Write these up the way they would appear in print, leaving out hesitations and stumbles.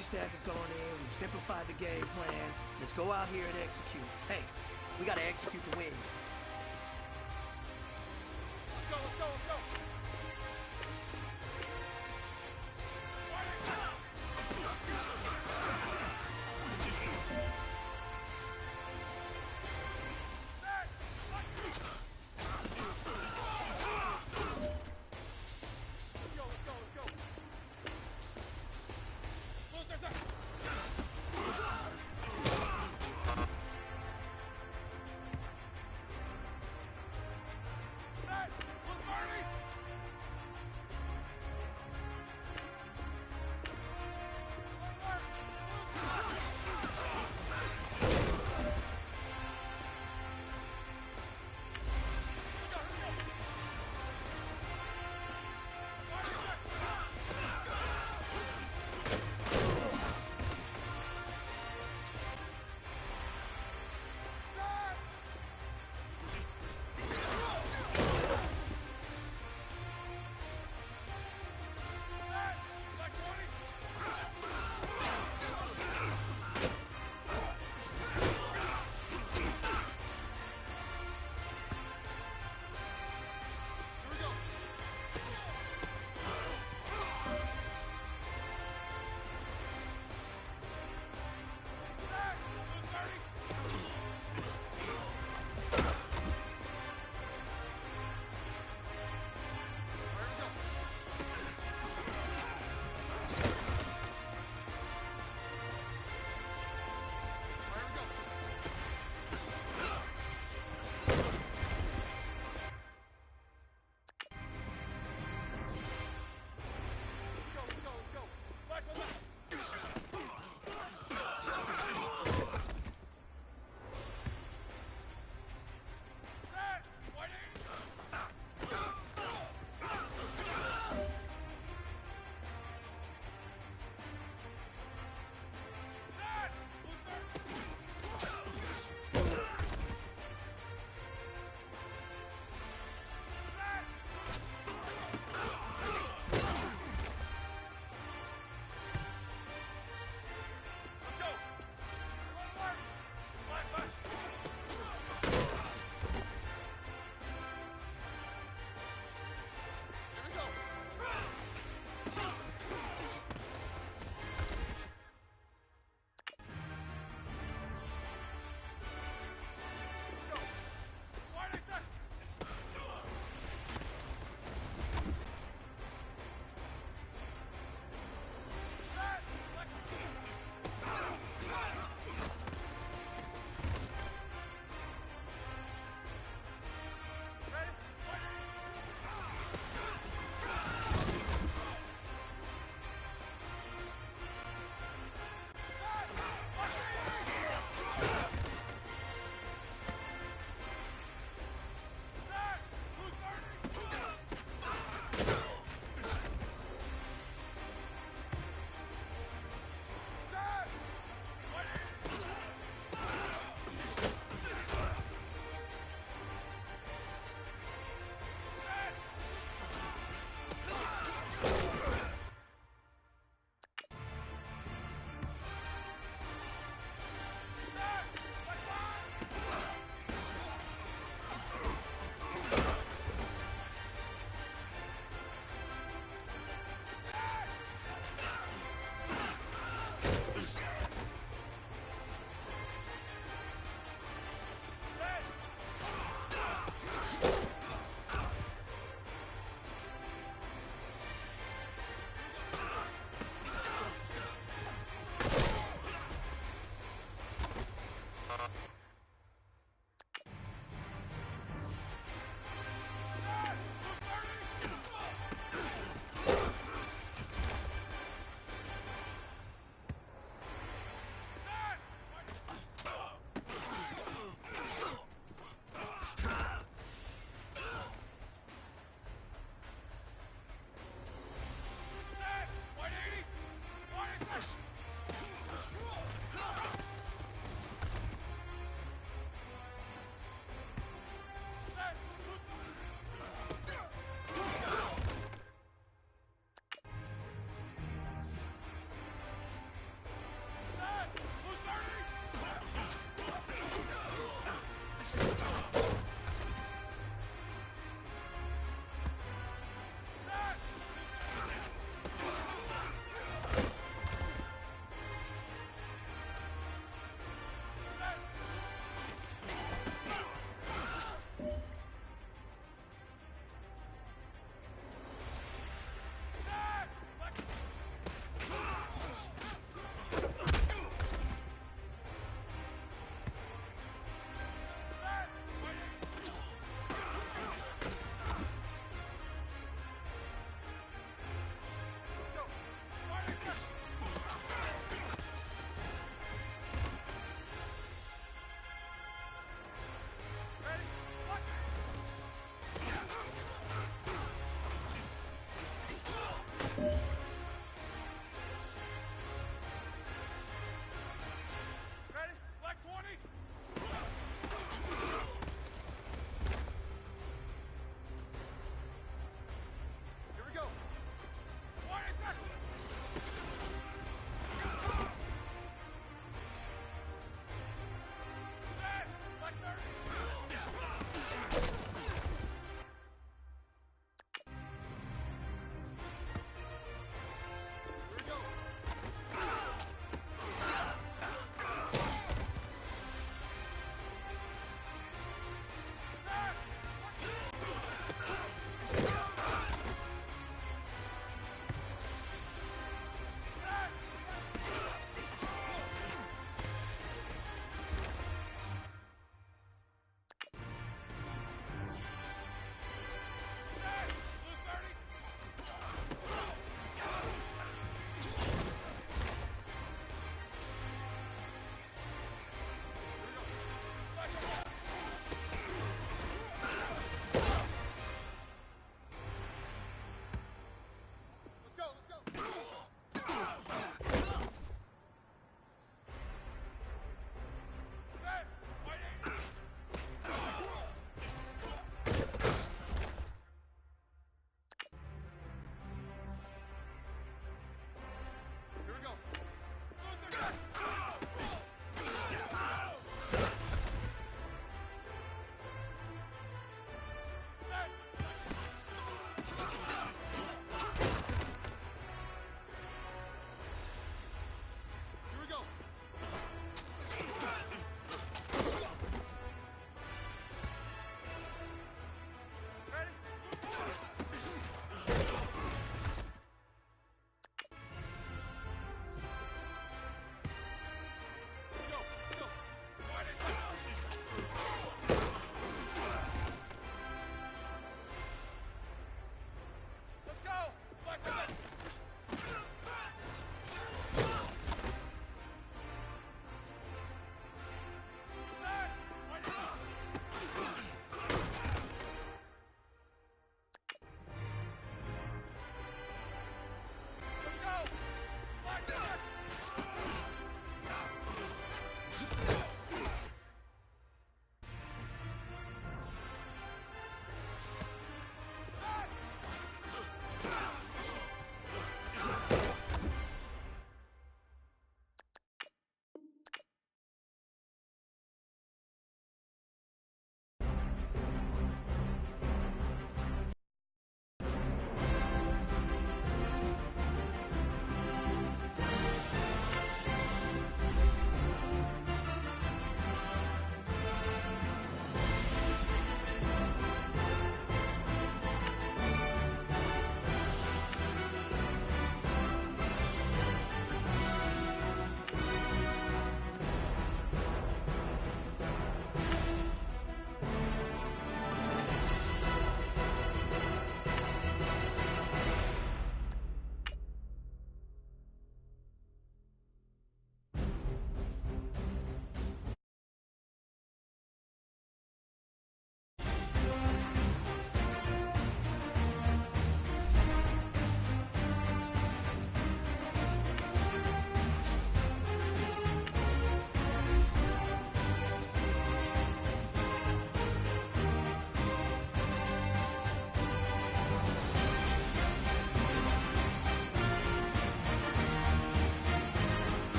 coaching staff is going in. We've simplified the game plan. Let's go out here and execute. Hey, we got to execute to win. Let's go, let's go, let's go.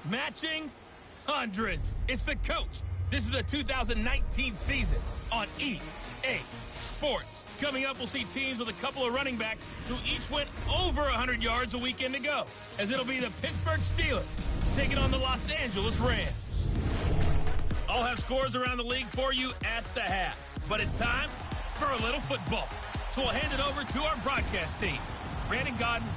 Matching hundreds. It's the coach. This is the 2019 season on EA Sports. Coming up, we'll see teams with a couple of running backs who each went over 100 yards a weekend ago, as it'll be the Pittsburgh Steelers taking on the Los Angeles Rams. I'll have scores around the league for you at the half, but it's time for a little football. So we'll hand it over to our broadcast team, Brandon Godden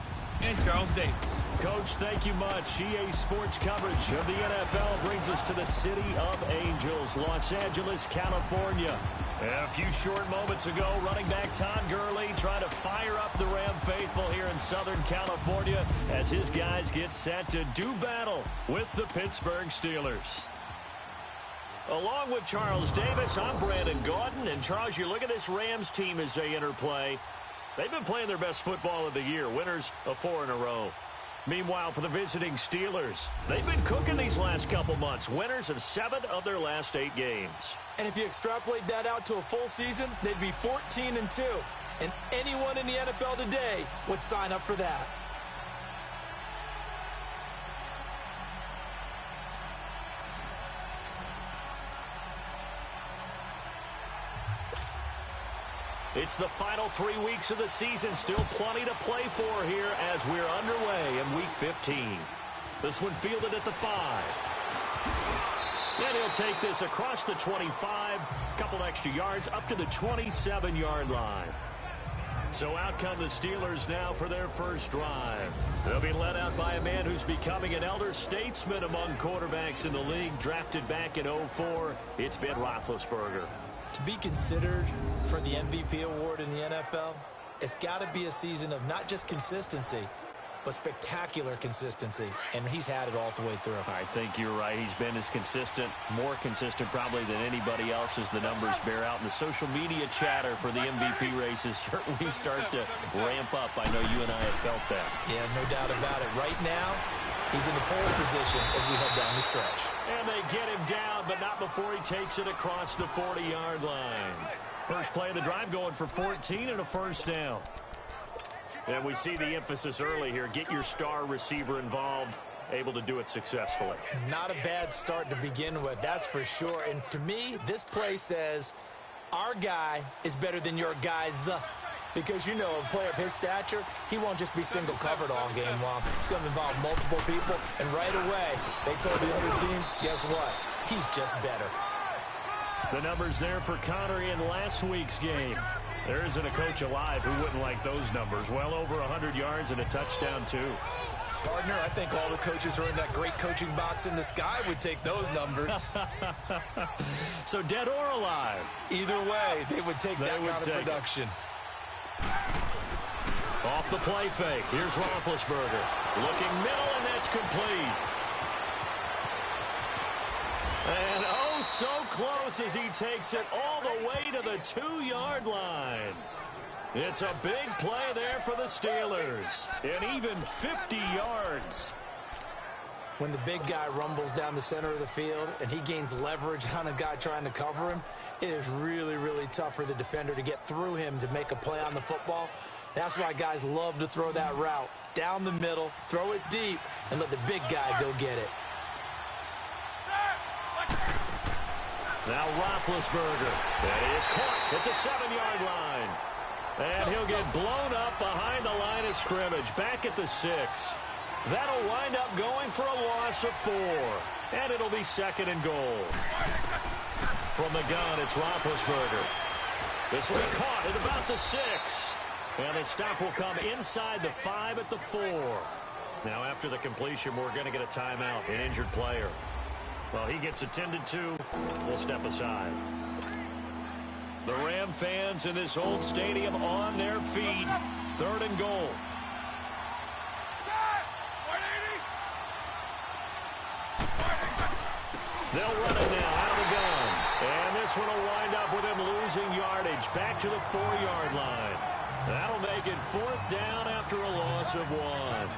and Charles Davis. Coach, thank you much. EA Sports coverage of the NFL brings us to the City of Angels, Los Angeles, California. A few short moments ago, running back Todd Gurley trying to fire up the Ram faithful here in Southern California as his guys get set to do battle with the Pittsburgh Steelers. Along with Charles Davis, I'm Brandon Gaudin. And Charles, you look at this Rams team as they enter play. They've been playing their best football of the year, winners of 4 in a row. Meanwhile, for the visiting Steelers, they've been cooking these last couple months, winners of 7 of their last 8 games. And if you extrapolate that out to a full season, they'd be 14-2. And anyone in the NFL today would sign up for that. It's the final 3 weeks of the season. Still plenty to play for here as we're underway in Week 15. This one fielded at the 5. And he'll take this across the 25. Couple extra yards up to the 27-yard line. So out come the Steelers now for their first drive. They'll be led out by a man who's becoming an elder statesman among quarterbacks in the league. Drafted back in 2004. It's Ben Roethlisberger. To be considered for the MVP award in the NFL, it's got to be a season of not just consistency, but spectacular consistency, and he's had it all the way through. I think you're right. He's been as consistent, more consistent probably than anybody else as the numbers bear out. And the social media chatter for the MVP races certainly start to ramp up. I know you and I have felt that. Yeah, no doubt about it. Right now, he's in the pole position as we head down the stretch. And they get him down, but not before he takes it across the 40-yard line. First play of the drive going for 14 and a first down. And we see the emphasis early here. Get your star receiver involved, able to do it successfully. Not a bad start to begin with, that's for sure. And to me, this play says our guy is better than your guys. Because, you know, a player of his stature, he won't just be single covered all game long. It's going to involve multiple people. And right away, they told the other team, guess what? He's just better. The numbers there for Connery in last week's game. There isn't a coach alive who wouldn't like those numbers. Well over 100 yards and a touchdown, too. Partner, I think all the coaches who are in that great coaching box in the sky would take those numbers. So dead or alive? Either way, they would take that kind of production. Off the play fake. Here's Roethlisberger. Looking middle, and that's complete. And oh, so close as he takes it all the way to the 2-yard line. It's a big play there for the Steelers. And even 50 yards. When the big guy rumbles down the center of the field and he gains leverage on a guy trying to cover him, it is really, really tough for the defender to get through him to make a play on the football. That's why guys love to throw that route. Down the middle, throw it deep, and let the big guy go get it. Now Roethlisberger. That is caught at the 7-yard line. And he'll get blown up behind the line of scrimmage. Back at the 6. That'll wind up going for a loss of 4. And it'll be 2nd and goal. From the gun, it's Roethlisberger. This will be caught at about the 6. And the stop will come inside the 5 at the 4. Now, after the completion, we're going to get a timeout, an injured player. Well, he gets attended to. We'll step aside. The Ram fans in this old stadium on their feet. 3rd and goal. They'll run it now out of the gun. And this one will wind up with him losing yardage back to the 4-yard line. That'll make it 4th down after a loss of 1.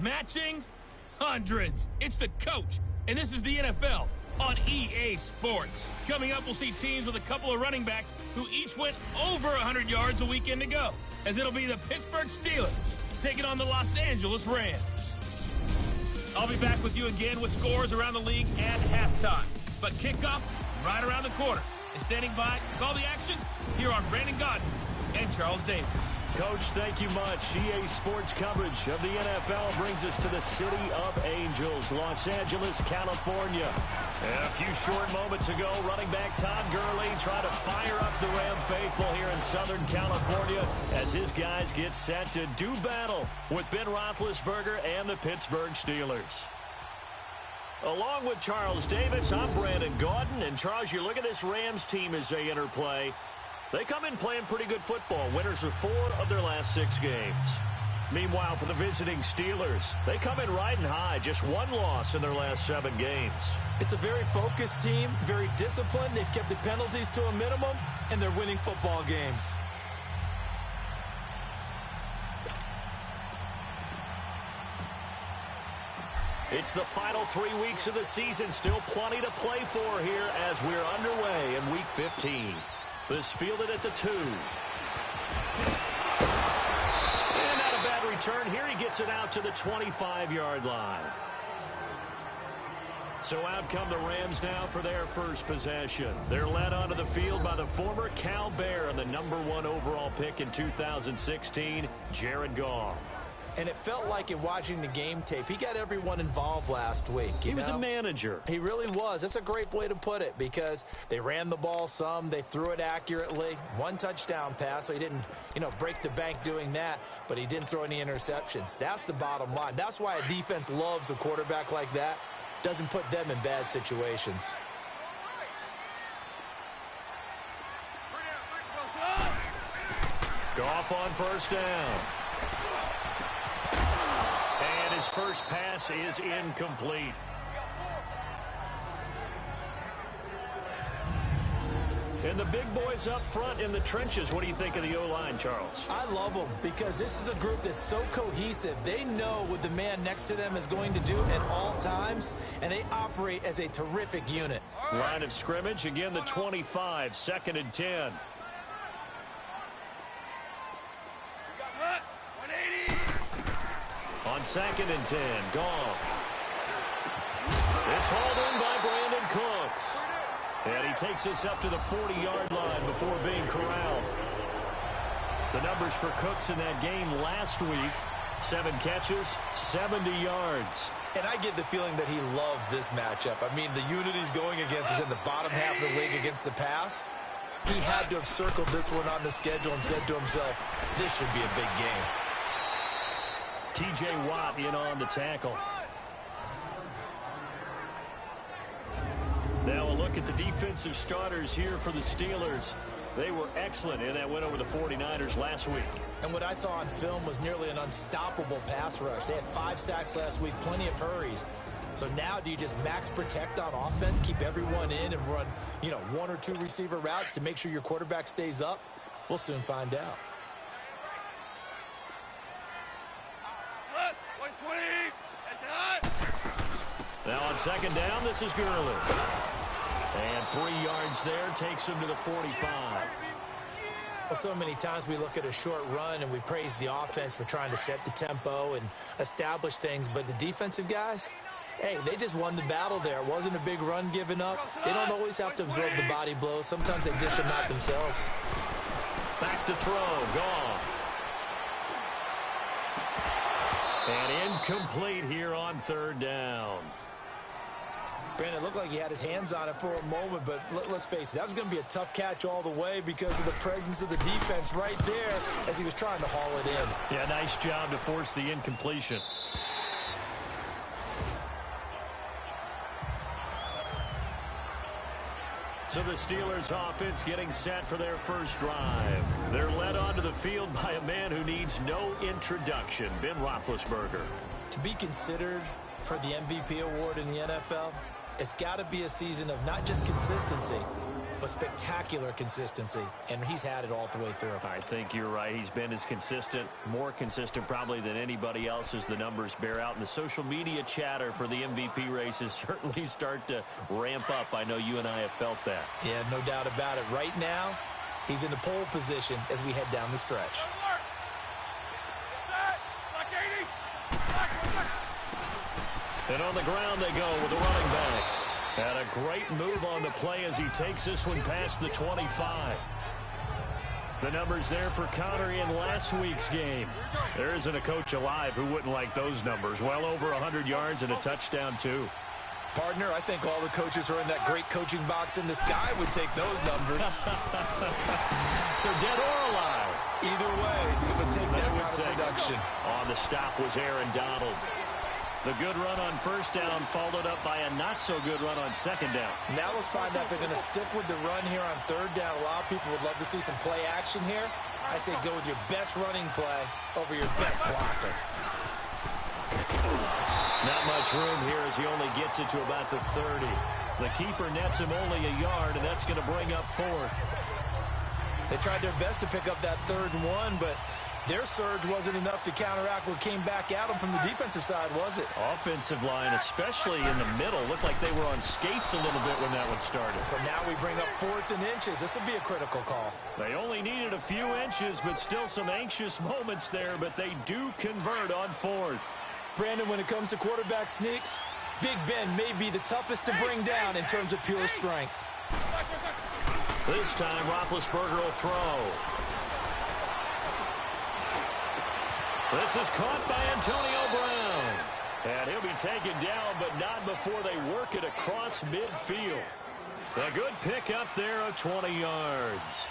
Matching hundreds. It's the coach, and this is the NFL on EA Sports. Coming up, we'll see teams with a couple of running backs who each went over 100 yards a weekend ago, as it'll be the Pittsburgh Steelers taking on the Los Angeles Rams. I'll be back with you again with scores around the league at halftime. But kickoff right around the corner. And standing by to call the action, here are Brandon Godden and Charles Davis. Coach, thank you much. EA Sports coverage of the NFL brings us to the City of Angels, Los Angeles, California. And a few short moments ago, running back Todd Gurley tried to fire up the Ram faithful here in Southern California as his guys get set to do battle with Ben Roethlisberger and the Pittsburgh Steelers. Along with Charles Davis, I'm Brandon Gaudin. And Charles, you look at this Rams team as they interplay. They come in playing pretty good football. Winners of 4 of their last 6 games. Meanwhile, for the visiting Steelers, they come in riding high. Just 1 loss in their last 7 games. It's a very focused team, very disciplined. They've kept the penalties to a minimum, and they're winning football games. It's the final 3 weeks of the season. Still plenty to play for here as we're underway in Week 15. This fielded at the 2. And not a bad return here. He gets it out to the 25-yard line. So out come the Rams now for their first possession. They're led onto the field by the former Cal Bear and the #1 overall pick in 2016, Jared Goff. And it felt like in watching the game tape, he got everyone involved last week. He was a manager. He really was. That's a great way to put it because they ran the ball some. They threw it accurately. 1 touchdown pass, so he didn't, break the bank doing that, but he didn't throw any interceptions. That's the bottom line. That's why a defense loves a quarterback like that. Doesn't put them in bad situations. Goff on first down. And his first pass is incomplete. And the big boys up front in the trenches. What do you think of the O-line, Charles? I love them because this is a group that's so cohesive. They know what the man next to them is going to do at all times, and they operate as a terrific unit. Line of scrimmage, again the 25, 2nd and 10. On 2nd and 10, Goff. It's hauled in by Brandon Cooks. And he takes us up to the 40-yard line before being corralled. The numbers for Cooks in that game last week, 7 catches, 70 yards. And I get the feeling that he loves this matchup. I mean, the unit he's going against is in the bottom half of the league against the pass. He had to have circled this one on the schedule and said to himself, this should be a big game. T.J. Watt in on the tackle. Now a look at the defensive starters here for the Steelers. They were excellent in that win over the 49ers last week. And what I saw on film was nearly an unstoppable pass rush. They had 5 sacks last week, plenty of hurries. So now do you just max protect on offense, keep everyone in and run, 1 or 2 receiver routes to make sure your quarterback stays up? We'll soon find out. Now on 2nd down, this is Gurley. And 3 yards there takes him to the 45. Well, so many times we look at a short run and we praise the offense for trying to set the tempo and establish things, but the defensive guys, hey, they just won the battle there. It wasn't a big run given up. They don't always have to absorb the body blows. Sometimes they dish them out themselves. Back to throw, Goff. And incomplete here on 3rd down. Brandon, it looked like he had his hands on it for a moment, but let's face it, that was going to be a tough catch all the way because of the presence of the defense right there as he was trying to haul it in. Yeah, nice job to force the incompletion. So the Steelers offense getting set for their first drive. They're led onto the field by a man who needs no introduction, Ben Roethlisberger. To be considered for the MVP award in the NFL, it's got to be a season of not just consistency, but spectacular consistency, and he's had it all the way through. I think you're right. He's been as consistent, more consistent probably than anybody else as the numbers bear out. And the social media chatter for the MVP races certainly start to ramp up. I know you and I have felt that. Yeah, no doubt about it. Right now, he's in the pole position as we head down the stretch. And on the ground they go with the running back. And a great move on the play as he takes this one past the 25. The numbers there for Connor in last week's game. There isn't a coach alive who wouldn't like those numbers. Well over 100 yards and a touchdown, too. Partner, I think all the coaches who are in that great coaching box in the sky would take those numbers. So dead or alive? Either way, it would take that kind of production. On the stop was Aaron Donald. The good run on first down followed up by a not-so-good run on second down. Now let's find out if they're going to stick with the run here on third down. A lot of people would love to see some play action here. I say go with your best running play over your best blocker. Not much room here as he only gets it to about the 30. The keeper nets him only a yard, and that's going to bring up fourth. They tried their best to pick up that 3rd and 1, but their surge wasn't enough to counteract what came back at them from the defensive side, was it? Offensive line, especially in the middle, looked like they were on skates a little bit when that one started. So now we bring up 4th and inches. This will be a critical call. They only needed a few inches, but still some anxious moments there, but they do convert on 4th. Brandon, when it comes to quarterback sneaks, Big Ben may be the toughest to bring down in terms of pure strength. This time, Roethlisberger will throw. This is caught by Antonio Brown. And he'll be taken down, but not before they work it across midfield. A good pick up there of 20 yards.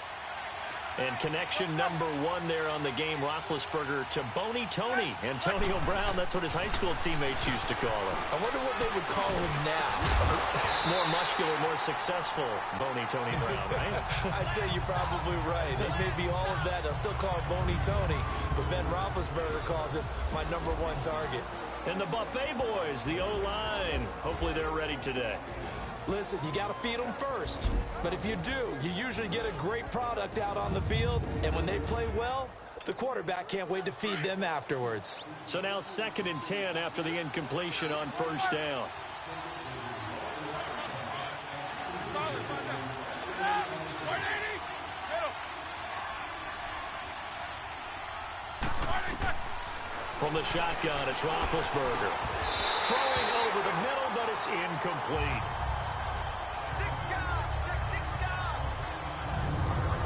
And connection number 1 there on the game, Roethlisberger to Boney Tony. Antonio Brown, that's what his high school teammates used to call him. I wonder what they would call him now. More muscular, more successful Boney Tony Brown, right? I'd say you're probably right. It may be all of that. They'll still call him Boney Tony, but Ben Roethlisberger calls him my number 1 target. And the Buffet boys, the O-line. Hopefully they're ready today. Listen, you got to feed them first. But if you do, you usually get a great product out on the field. And when they play well, the quarterback can't wait to feed them afterwards. So now 2nd and 10 after the incompletion on first down. From the shotgun, it's Roethlisberger. Throwing over the middle, but it's incomplete.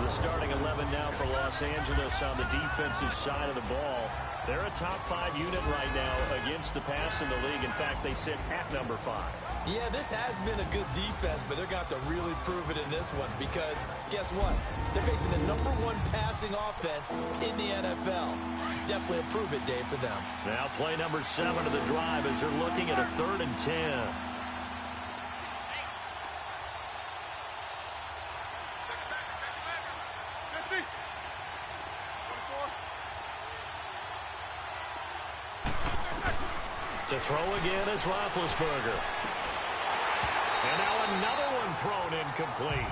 The starting 11 now for Los Angeles on the defensive side of the ball. They're a top 5 unit right now against the pass in the league. In fact, they sit at number 5. Yeah, this has been a good defense, but they're going to have to really prove it in this one because guess what? They're facing the number 1 passing offense in the NFL. It's definitely a prove-it day for them. Now play number 7 of the drive as they're looking at a 3rd and 10. To throw again is Roethlisberger. And now another one thrown incomplete.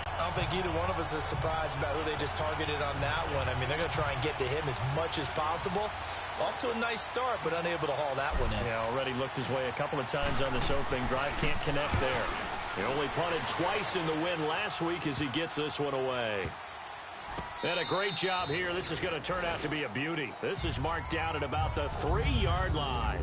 I don't think either one of us is surprised about who they just targeted on that one. I mean, they're going to try and get to him as much as possible. Off to a nice start, but unable to haul that one in. Yeah, already looked his way a couple of times on this opening drive. Can't connect there. He only punted twice in the win last week as he gets this one away. And a great job here. This is going to turn out to be a beauty. This is marked down at about the 3-yard line.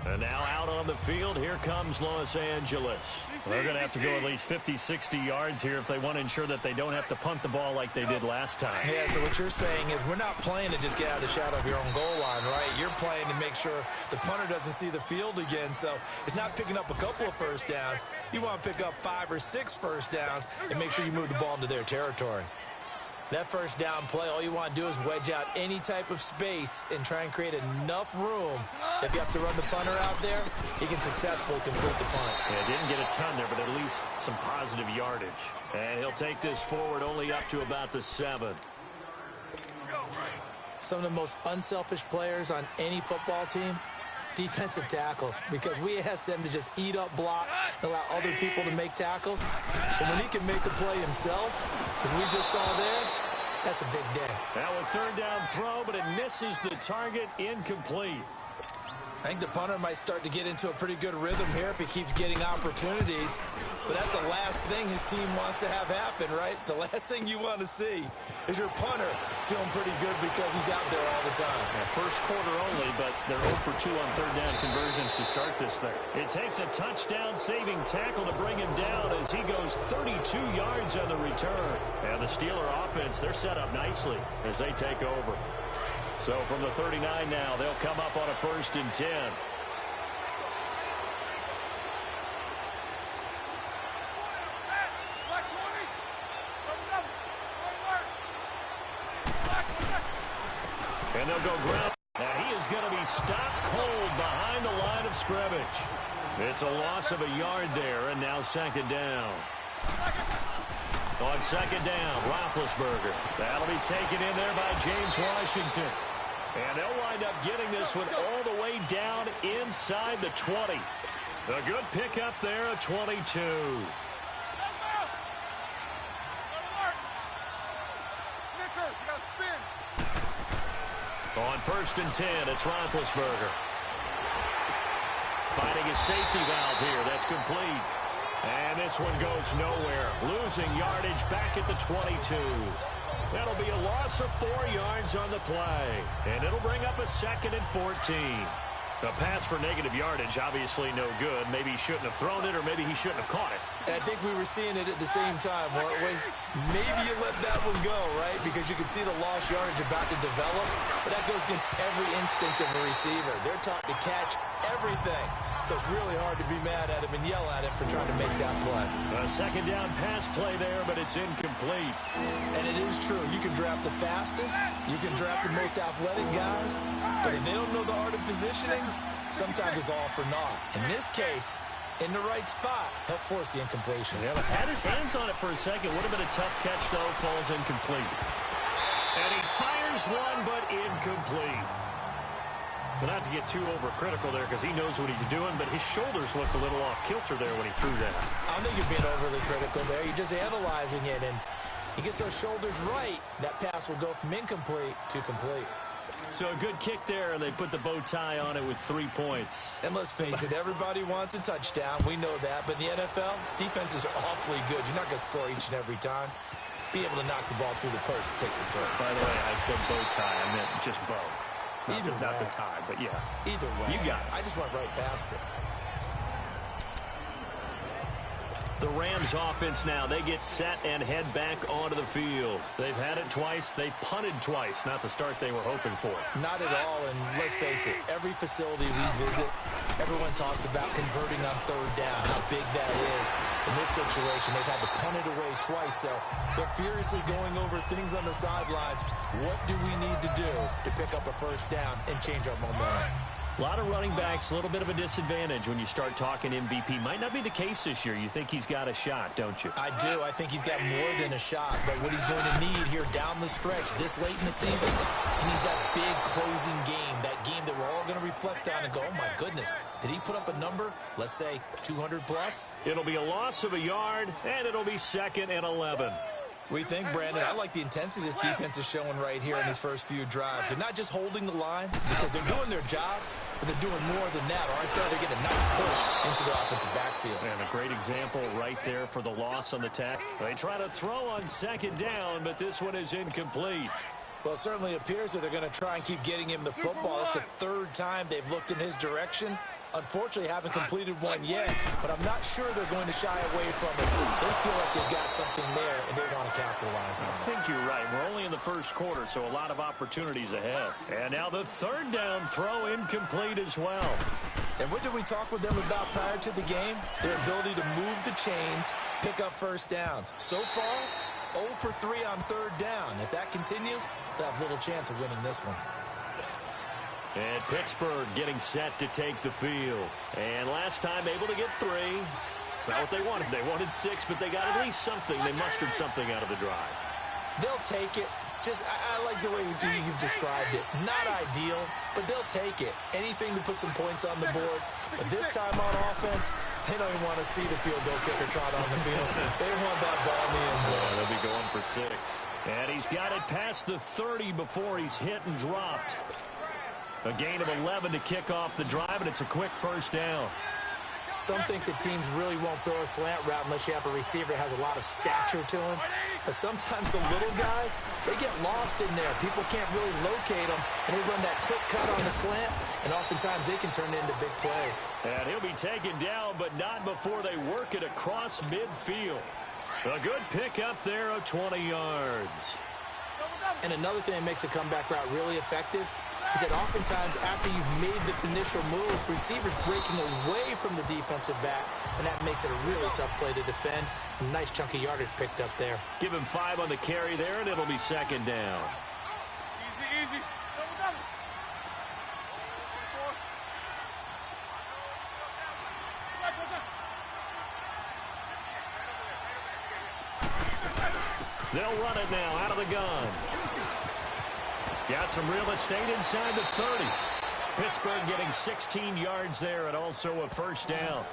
And now out on the field, here comes Los Angeles. They're going to have to go at least 50, 60 yards here if they want to ensure that they don't have to punt the ball like they did last time. Yeah, so what you're saying is we're not playing to just get out of the shadow of your own goal line, right? You're playing to make sure the punter doesn't see the field again. So it's not picking up a couple of first downs. You want to pick up 5 or 6 first downs and make sure you move the ball into their territory. That first down play, all you want to do is wedge out any type of space and try and create enough room. If you have to run the punter out there, he can successfully complete the punt. Yeah, didn't get a ton there, but at least some positive yardage. And he'll take this forward only up to about the 7. Some of the most unselfish players on any football team defensive tackles, because we ask them to just eat up blocks and allow other people to make tackles. But when he can make a play himself, as we just saw there, that's a big day. Now a third down throw, but it misses the target, incomplete. I think the punter might start to get into a pretty good rhythm here if he keeps getting opportunities. But that's the last thing his team wants to have happen, right? The last thing you want to see is your punter feeling pretty good because he's out there all the time. Yeah, first quarter only, but they're 0 for 2 on third down conversions to start this thing. It takes a touchdown-saving tackle to bring him down as he goes 32 yards on the return. And the Steeler offense, they're set up nicely as they take over. So from the 39 now, they'll come up on a 1st and 10. And they'll go ground. And he is going to be stopped cold behind the line of scrimmage. It's a loss of a yard there, and now 2nd down. On 2nd down, Roethlisberger. That'll be taken in there by James Washington. And they'll wind up getting this one all the way down inside the 20. A good pickup there at 22. On 1st and 10, it's Roethlisberger. Finding a safety valve here. That's complete. And this one goes nowhere. Losing yardage back at the 22. That'll be a loss of 4 yards on the play. And it'll bring up a 2nd and 14. A pass for negative yardage, obviously no good. Maybe he shouldn't have thrown it, or maybe he shouldn't have caught it. And I think we were seeing it at the same time, weren't we? Maybe you let that one go, right? Because you can see the lost yardage about to develop. But that goes against every instinct of a receiver. They're taught to catch everything. So it's really hard to be mad at him and yell at him for trying to make that play. A 2nd down pass play there, but it's incomplete. And it is true. You can draft the fastest. You can draft the most athletic guys. But if they don't know the art of positioning, sometimes it's all for naught. In this case, in the right spot, help force the incompletion. Yeah, but had his hands on it for a second. Would have been a tough catch, though. Falls incomplete. And he fires one, but incomplete. But not to get too overcritical there, because he knows what he's doing, but his shoulders looked a little off kilter there when he threw that. I don't think you're being overly critical there. You're just analyzing it, and he gets those shoulders right. That pass will go from incomplete to complete. So a good kick there, and they put the bow tie on it with 3 points. And let's face it, everybody wants a touchdown. We know that. But in the NFL, defenses are awfully good. You're not going to score each and every time. Be able to knock the ball through the post and take the turn. By the way, I said bow tie. I meant just bow. Not the tie, but yeah. Either way. You got it. I just went right past it. The Rams offense now, they get set and head back onto the field. They've had it twice. They've punted twice. Not the start they were hoping for. Not at all, and let's face it, every facility we visit, everyone talks about converting on 3rd down, how big that is. In this situation, they've had to punt it away twice, so they're furiously going over things on the sidelines. What do we need to do to pick up a 1st down and change our momentum? A lot of running backs, a little bit of a disadvantage when you start talking MVP. Might not be the case this year. You think he's got a shot, don't you? I do. I think he's got more than a shot. But what he's going to need here down the stretch this late in the season, he needs that big closing game, that game that we're all going to reflect on and go, oh, my goodness, did he put up a number, let's say, 200 plus? It'll be a loss of a yard, and it'll be 2nd and 11. We think, Brandon, I like the intensity this defense is showing right here in these first few drives. They're not just holding the line because they're doing their job, but they're doing more than that, aren't they? They're getting a nice push into the offensive backfield. And a great example right there for the loss on the tackle. They try to throw on 2nd down, but this one is incomplete. Well, it certainly appears that they're going to try and keep getting him the football. It's the 3rd time they've looked in his direction. Unfortunately, haven't completed one yet, but I'm not sure they're going to shy away from it. They feel like they've got something there, and they want to capitalize on it. I think you're right. We're only in the first quarter, so a lot of opportunities ahead. And now the 3rd down throw incomplete as well. And what did we talk with them about prior to the game? Their ability to move the chains, pick up 1st downs. So far, 0 for 3 on 3rd down. If that continues, they'll have little chance of winning this one. And Pittsburgh getting set to take the field. And last time able to get 3. It's not what they wanted. They wanted 6, but they got at least something. They mustered something out of the drive. They'll take it. I like the way you've described it. Not ideal, but they'll take it. Anything to put some points on the board. But this time on offense, they don't even want to see the field goal kicker trot on the field. They want that ball in the end zone. They'll be going for 6. And he's got it past the 30 before he's hit and dropped. A gain of 11 to kick off the drive, and it's a quick first down. Some think that teams really won't throw a slant route unless you have a receiver that has a lot of stature to him. But sometimes the little guys, they get lost in there. People can't really locate them, and they run that quick cut on the slant, and oftentimes they can turn it into big plays. And he'll be taken down, but not before they work it across midfield. A good pickup there of 20 yards. And another thing that makes a comeback route really effective is that oftentimes after you've made the initial move, receivers breaking away from the defensive back, and that makes it a really tough play to defend. A nice chunk of yardage picked up there. Give him 5 on the carry there, and it'll be second down. Easy. They'll run it now out of the gun. Got some real estate inside the 30. Pittsburgh getting 16 yards there and also a first down.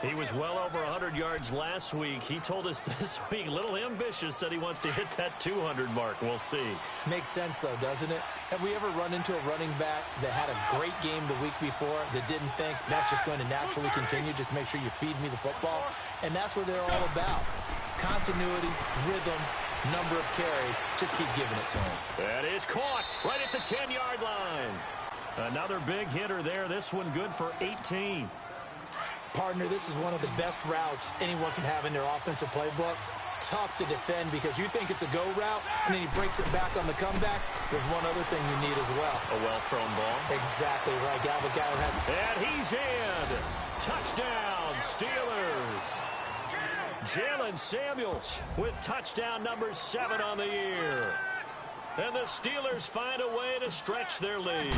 He was well over 100 yards last week. He told us this week, a little ambitious, said he wants to hit that 200 mark. We'll see. Makes sense, though, doesn't it? Have we ever run into a running back that had a great game the week before that didn't think that's just going to naturally continue? Just make sure you feed me the football. And that's what they're all about. Continuity, rhythm, number of carries. Just keep giving it to him. That is caught right at the 10-yard line. Another big hitter there. This one good for 18. Partner, this is one of the best routes anyone can have in their offensive playbook. Tough to defend because you think it's a go route, and then he breaks it back on the comeback. There's one other thing you need as well. A well-thrown ball. Exactly right. Got a guy who had... And he's in. Touchdown, Steelers. Jalen Samuels with touchdown number 7 on the year. And the Steelers find a way to stretch their lead.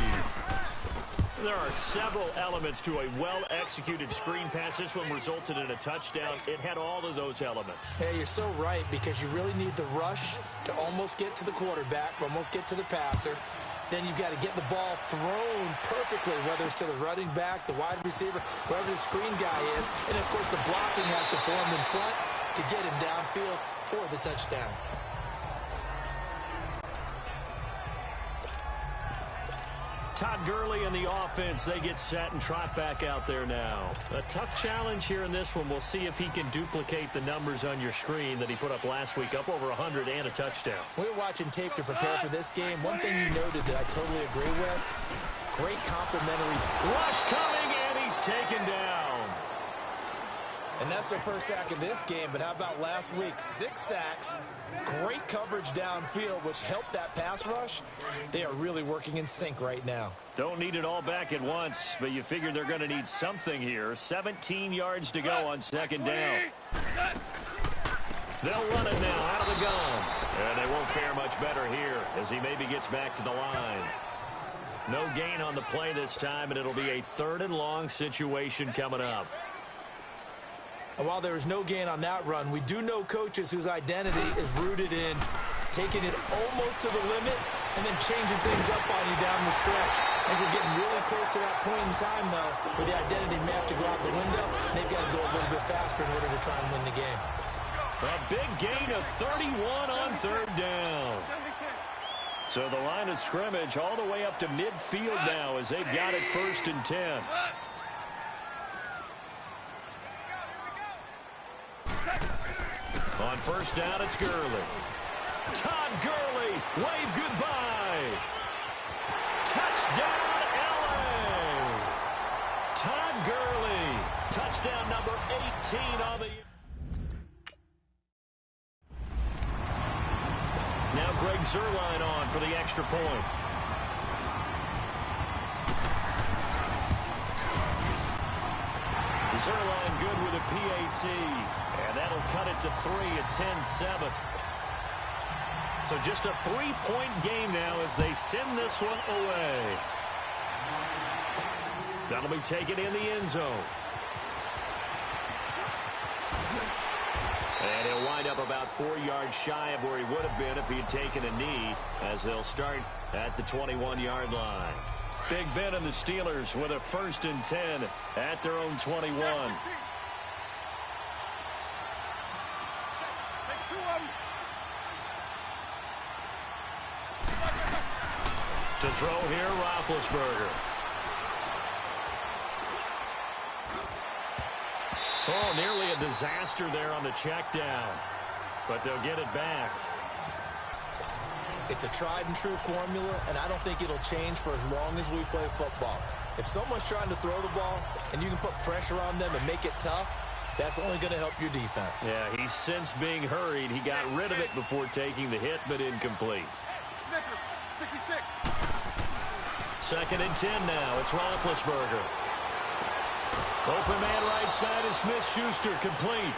There are several elements to a well-executed screen pass. This one resulted in a touchdown. It had all of those elements. Yeah, you're so right because you really need the rush to almost get to the quarterback, almost get to the passer. Then you've got to get the ball thrown perfectly, whether it's to the running back, the wide receiver, wherever the screen guy is. And, of course, the blocking has to form in front to get him downfield for the touchdown. Todd Gurley and the offense, they get set and trot back out there now. A tough challenge here in this one. We'll see if he can duplicate the numbers on your screen that he put up last week, up over 100 and a touchdown. We were watching tape to prepare for this game. One thing you noted that I totally agree with, great complimentary. Rush coming, and he's taken down. And that's their first sack of this game, but how about last week? 6 sacks, great coverage downfield, which helped that pass rush. They are really working in sync right now. Don't need it all back at once, but you figure they're going to need something here. 17 yards to go on second down. They'll run it now out of the gun. And they won't fare much better here as he maybe gets back to the line. No gain on the play this time, and it'll be a 3rd and long situation coming up. And while there is no gain on that run, we do know coaches whose identity is rooted in taking it almost to the limit and then changing things up on you down the stretch. And we're getting really close to that point in time, though, where the identity may have to go out the window, and they've got to go a little bit faster in order to try and win the game. A big gain of 31 on 3rd down. So the line of scrimmage all the way up to midfield now as they've got it 1st and 10. On 1st down, it's Gurley. Todd Gurley, wave goodbye. Touchdown, LA. Todd Gurley, touchdown number 18 on the year. Now Greg Zuerlein on for the extra point. Zuerlein good with a PAT. And that'll cut it to 3 at 10-7. So just a 3-point game now as they send this one away. That'll be taken in the end zone. And he'll wind up about 4 yards shy of where he would have been if he had taken a knee, as they'll start at the 21-yard line. Big Ben and the Steelers with a 1st and 10 at their own 21. To throw here, Roethlisberger. Oh, nearly a disaster there on the check down. But they'll get it back. It's a tried-and-true formula, and I don't think it'll change for as long as we play football. If someone's trying to throw the ball and you can put pressure on them and make it tough, that's only going to help your defense. Yeah, he's since being hurried. He got rid of it before taking the hit, but incomplete. 66. 2nd and 10 now. It's Roethlisberger. Open man right side is Smith-Schuster, complete.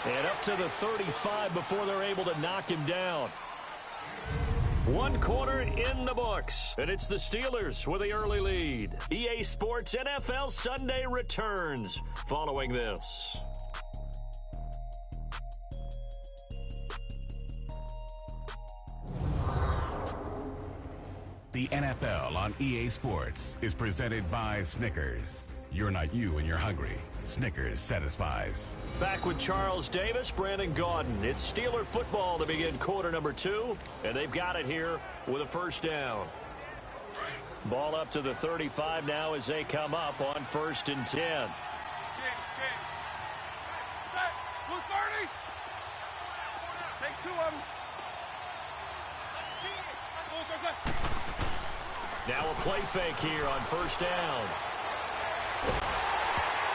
And up to the 35 before they're able to knock him down. 1 quarter in the books, and it's the Steelers with the early lead. EA Sports NFL Sunday returns following this. The NFL on EA Sports is presented by Snickers. You're not you when you're hungry. Snickers satisfies. Back with Charles Davis, Brandon Gaudin. It's Steeler football to begin quarter number 2, and they've got it here with a 1st down. Ball up to the 35 now as they come up on 1st and 10. Blue 30. Take 2 of them. Now a play fake here on 1st down.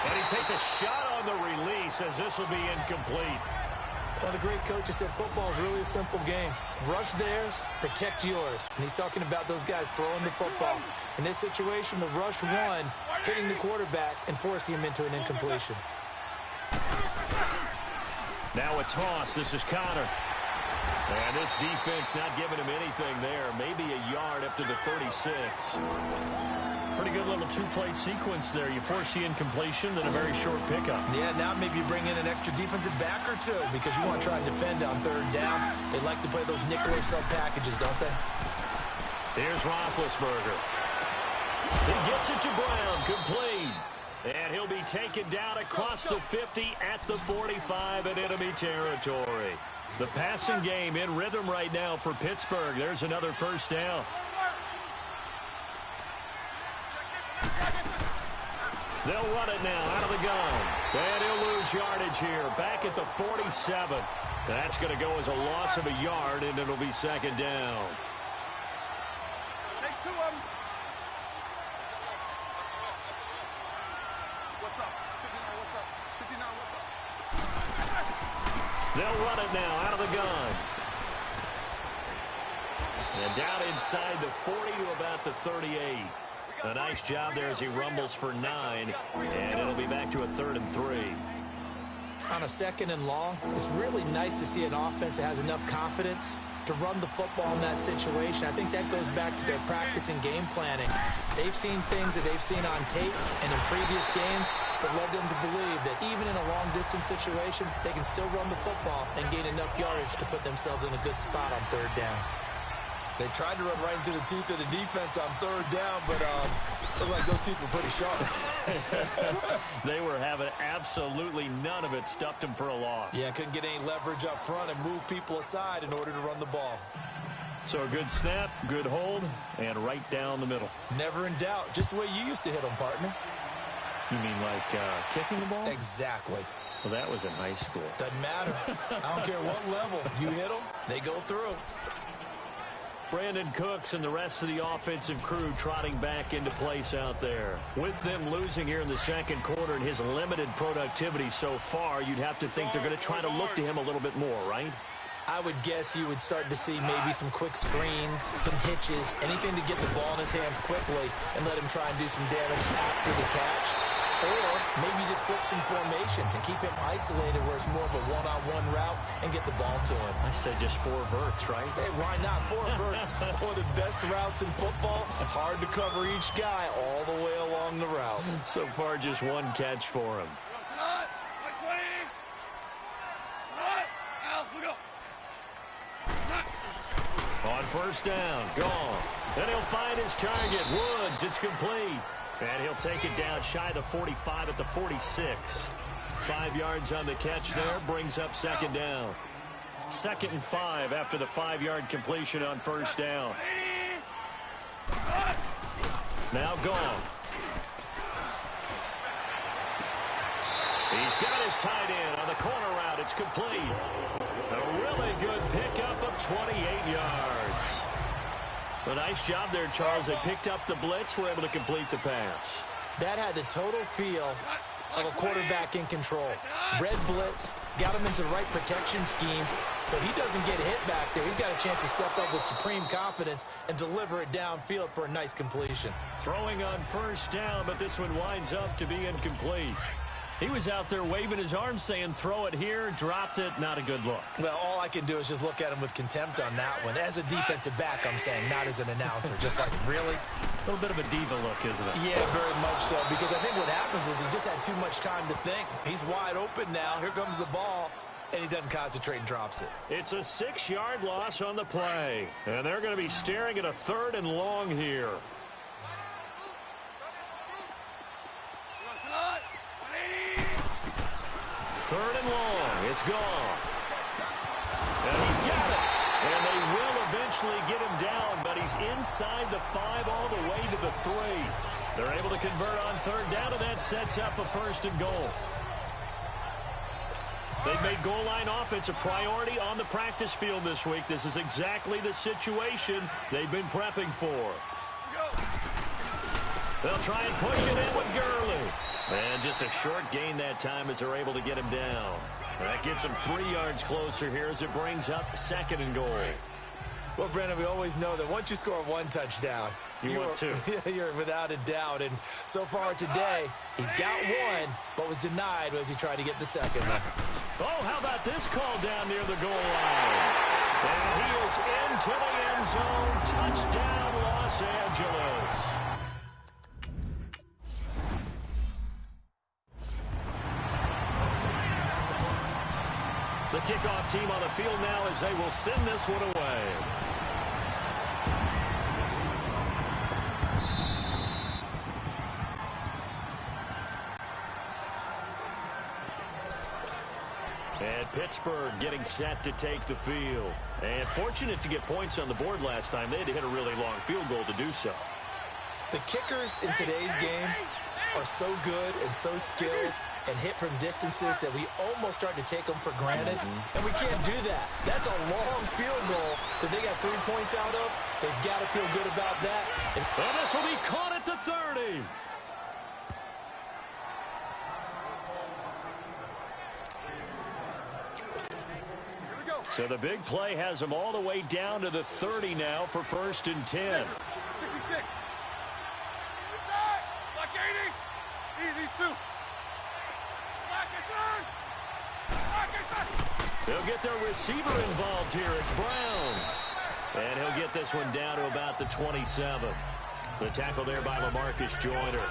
And he takes a shot on the release as this will be incomplete. Well, the great coaches said football is really a simple game. Rush theirs, protect yours. And he's talking about those guys throwing the football. In this situation, the rush one, hitting the quarterback and forcing him into an incompletion. Now a toss. This is Connor. And this defense not giving him anything there. Maybe a yard up to the 36. Pretty good little 2-play sequence there. You force the incompletion, then a very short pickup. Yeah, now maybe you bring in an extra defensive back or 2 because you want to try and defend on 3rd down. They like to play those nickel or sub packages, don't they? Here's Roethlisberger. He gets it to Brown, complete. And he'll be taken down across the 50 at the 45 in enemy territory. The passing game in rhythm right now for Pittsburgh. There's another 1st down. They'll run it now out of the gun. And he'll lose yardage here. Back at the 47. That's going to go as a loss of a yard, and it'll be 2nd down. Take 2 of them. What's up? 59, what's up? 59, what's up? They'll run it now out of the gun. And down inside the 40 to about the 38. A nice job there as he rumbles for 9. And it'll be back to a 3rd and 3. On a 2nd and long, it's really nice to see an offense that has enough confidence to run the football in that situation. I think that goes back to their practice and game planning. They've seen things that they've seen on tape and in previous games that led them to believe that even in a long-distance situation, they can still run the football and gain enough yardage to put themselves in a good spot on 3rd down. They tried to run right into the teeth of the defense on 3rd down, but looked like those teeth were pretty sharp. They were having absolutely none of it. Stuffed them for a loss. Yeah, couldn't get any leverage up front and move people aside in order to run the ball. So a good snap, good hold, and right down the middle. Never in doubt. Just the way you used to hit them, partner. You mean like kicking the ball? Exactly. Well, that was in high school. Doesn't matter. I don't care what level. You hit them, they go through. Brandon Cooks and the rest of the offensive crew trotting back into place out there. With them losing here in the 2nd quarter and his limited productivity so far, you'd have to think they're going to try to look to him a little bit more, right? I would guess you would start to see maybe some quick screens, some hitches, anything to get the ball in his hands quickly and let him try and do some damage after the catch. Or maybe just flip some formations and keep him isolated where it's more of a one-on-one route and get the ball to him. I said just 4 verts, right? Hey, why not 4 verts? One of the best routes in football. Hard to cover each guy all the way along the route. So far, just 1 catch for him. first down. Gone. And he'll find his target. Woods. It's complete. And he'll take it down shy of the 45 at the 46. 5 yards on the catch there. Brings up second down. 2nd and 5 after the 5-yard completion on first down. Now gone. He's got his tight end on the corner route. It's complete. A really good pickup of 28 yards. A nice job there, Charles. They picked up the blitz, were able to complete the pass. That had the total feel of a quarterback in control. Red blitz, got him into the right protection scheme, so he doesn't get hit back there. He's got a chance to step up with supreme confidence and deliver it downfield for a nice completion. Throwing on first down, but this one winds up to be incomplete. He was out there waving his arms saying, throw it here, dropped it, not a good look. Well, all I can do is just look at him with contempt on that one. As a defensive back, I'm saying, not as an announcer. Just like, really? A little bit of a diva look, isn't it? Yeah, very much so. Because I think what happens is he just had too much time to think. He's wide open now. Here comes the ball. And he doesn't concentrate and drops it. It's a 6-yard loss on the play. And they're going to be staring at a 3rd and long here. Third and long. It's gone. And he's got it. And they will eventually get him down, but he's inside the 5 all the way to the 3. They're able to convert on 3rd down, and that sets up a 1st and goal. They've made goal line offense a priority on the practice field this week. This is exactly the situation they've been prepping for. They'll try and push it in with Gurley. And just a short gain that time as they're able to get him down. That gets him 3 yards closer here as it brings up 2nd and goal. Well, Brandon, we always know that once you score 1 touchdown, want 2. You're without a doubt. And so far today, he's got 1, but was denied as he tried to get the 2nd. Oh, how about this call down near the goal line? And he is into the end zone. Touchdown, Los Angeles. The kickoff team on the field now as they will send this one away. And Pittsburgh getting set to take the field. And fortunate to get points on the board last time. They had to hit a really long field goal to do so. The kickers in today's game are so good and so skilled and hit from distances that we almost start to take them for granted. And we can't do that. That's a long field goal that they got 3 points out of. They've got to feel good about that. And this will be caught at the 30. So the big play has them all the way down to the 30 now for 1st and 10. 66. Black 80. These 2. Black is They'll get their receiver involved here. It's Brown. And he'll get this one down to about the 27. The tackle there by LaMarcus Joyner.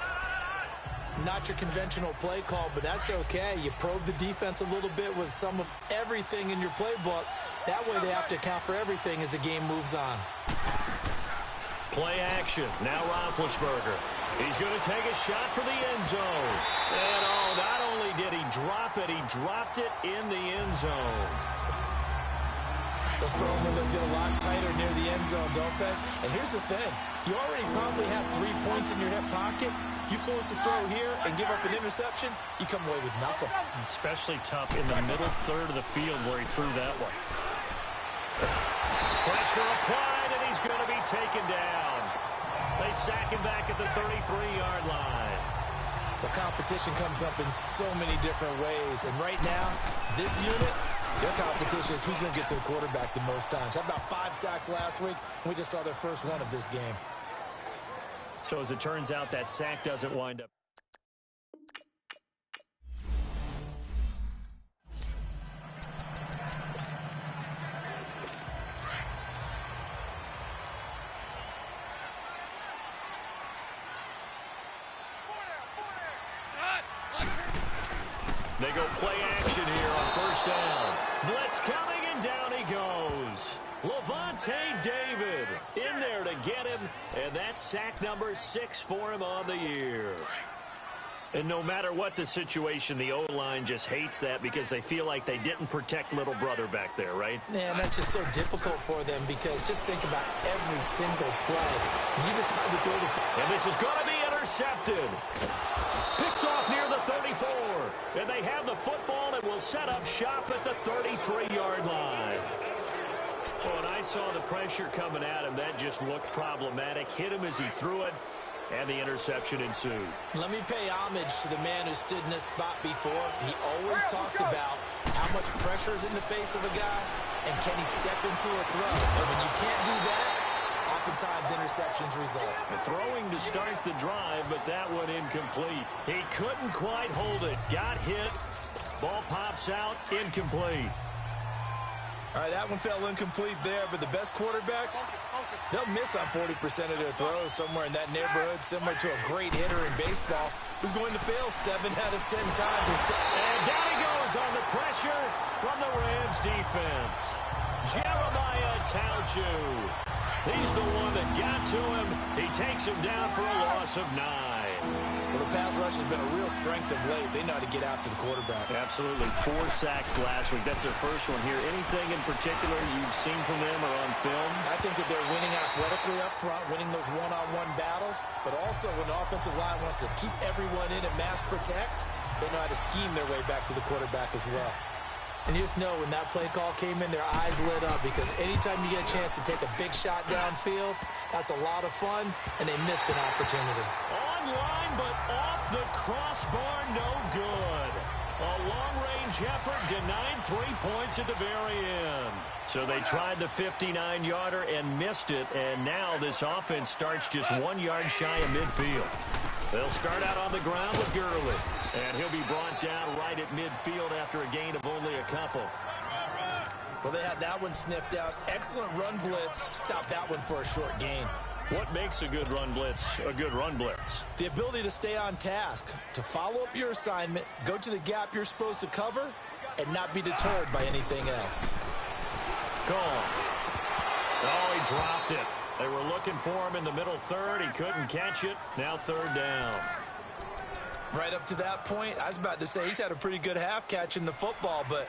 Not your conventional play call, but that's okay. You probe the defense a little bit with some of everything in your playbook. That way they have to account for everything as the game moves on. Play action. Now Roethlisberger. He's going to take a shot for the end zone. And oh, not only did he drop it, he dropped it in the end zone. Those throwing windows get a lot tighter near the end zone, don't they? And here's the thing. You already probably have 3 points in your hip pocket. You force a throw here and give up an interception, you come away with nothing. Especially tough in the middle third of the field where he threw that one. Pressure applied, and he's going to be taken down. They sack him back at the 33-yard line. The competition comes up in so many different ways. And right now, this unit, their competition is who's going to get to the quarterback the most times. Had about 5 sacks last week, and we just saw their first one of this game. So as it turns out, that sack doesn't wind up. They go play action here on 1st down. Blitz coming, and down he goes. Levante David in there to get him, and that's sack number 6 for him on the year. And no matter what the situation, the O-line just hates that because they feel like they didn't protect little brother back there, right? Man, that's just so difficult for them because just think about every single play. And you decide to throw the... And this is going to be intercepted. Picked off near the 34. And they have the football and will set up shop at the 33-yard line. Oh, and I saw the pressure coming at him. That just looked problematic. Hit him as he threw it. And the interception ensued. Let me pay homage to the man who stood in this spot before. He always talked about how much pressure is in the face of a guy, and can he step into a throw. And when you can't do that, oftentimes interceptions result. Throwing to start the drive, but that one incomplete. He couldn't quite hold it. Got hit. Ball pops out. Incomplete. All right, that one fell incomplete there, but the best quarterbacks, they'll miss on 40% of their throws somewhere in that neighborhood, similar to a great hitter in baseball who's going to fail 7 out of 10 times. And down he goes on the pressure from the Rams defense. Jeremiah Tauchu. He's the one that got to him. He takes him down for a loss of 9. Well, the pass rush has been a real strength of late. They know how to get after the quarterback. Absolutely. 4 sacks last week. That's their first one here. Anything in particular you've seen from them or on film? I think that they're winning athletically up front, winning those one-on-one battles, but also when the offensive line wants to keep everyone in and mass protect, they know how to scheme their way back to the quarterback as well. And you just know when that play call came in, their eyes lit up because anytime you get a chance to take a big shot downfield, that's a lot of fun, and they missed an opportunity. Line, but off the crossbar, no good. A long-range effort denied 3 points at the very end. So they tried the 59-yarder and missed it, and now this offense starts just 1 yard shy of midfield. They'll start out on the ground with Gurley, and he'll be brought down right at midfield after a gain of only a couple. Well, they had that one sniffed out. Excellent run blitz. Stopped that one for a short gain. What makes a good run blitz a good run blitz? The ability to stay on task, to follow up your assignment, go to the gap you're supposed to cover, and not be deterred by anything else. Gone. Oh, he dropped it. They were looking for him in the middle third. He couldn't catch it. Now 3rd down. Right up to that point, I was about to say he's had a pretty good half catching the football, but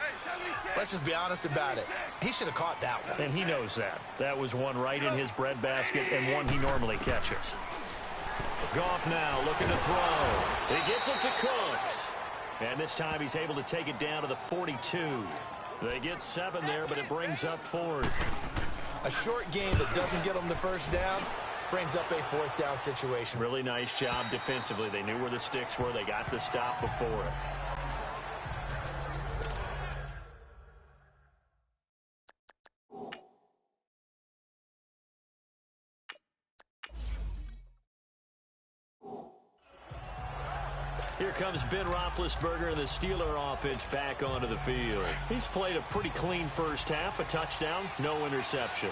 let's just be honest about it. He should have caught that one. And he knows that. That was one right in his breadbasket and one he normally catches. Goff now looking to throw. He gets it to Cooks. And this time he's able to take it down to the 42. They get 7 there, but it brings up 4th. A short game that doesn't get them the first down brings up a 4th down situation. Really nice job defensively. They knew where the sticks were. They got the stop before it. Here comes Ben Roethlisberger and the Steeler offense back onto the field. He's played a pretty clean first half, a touchdown, no interceptions.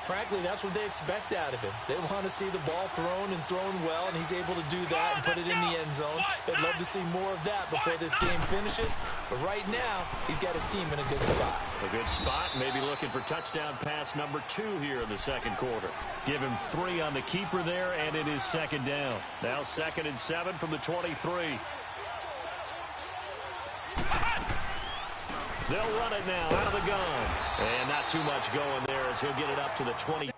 Frankly, that's what they expect out of him. They want to see the ball thrown and thrown well, and he's able to do that and put it in the end zone. They'd love to see more of that before this game finishes. But right now, he's got his team in a good spot. A good spot, maybe looking for touchdown pass number 2 here in the second quarter. Give him 3 on the keeper there, and it is 2nd down. Now 2nd and 7 from the 23. They'll run it now out of the gun. And not too much going there as he'll get it up to the 20.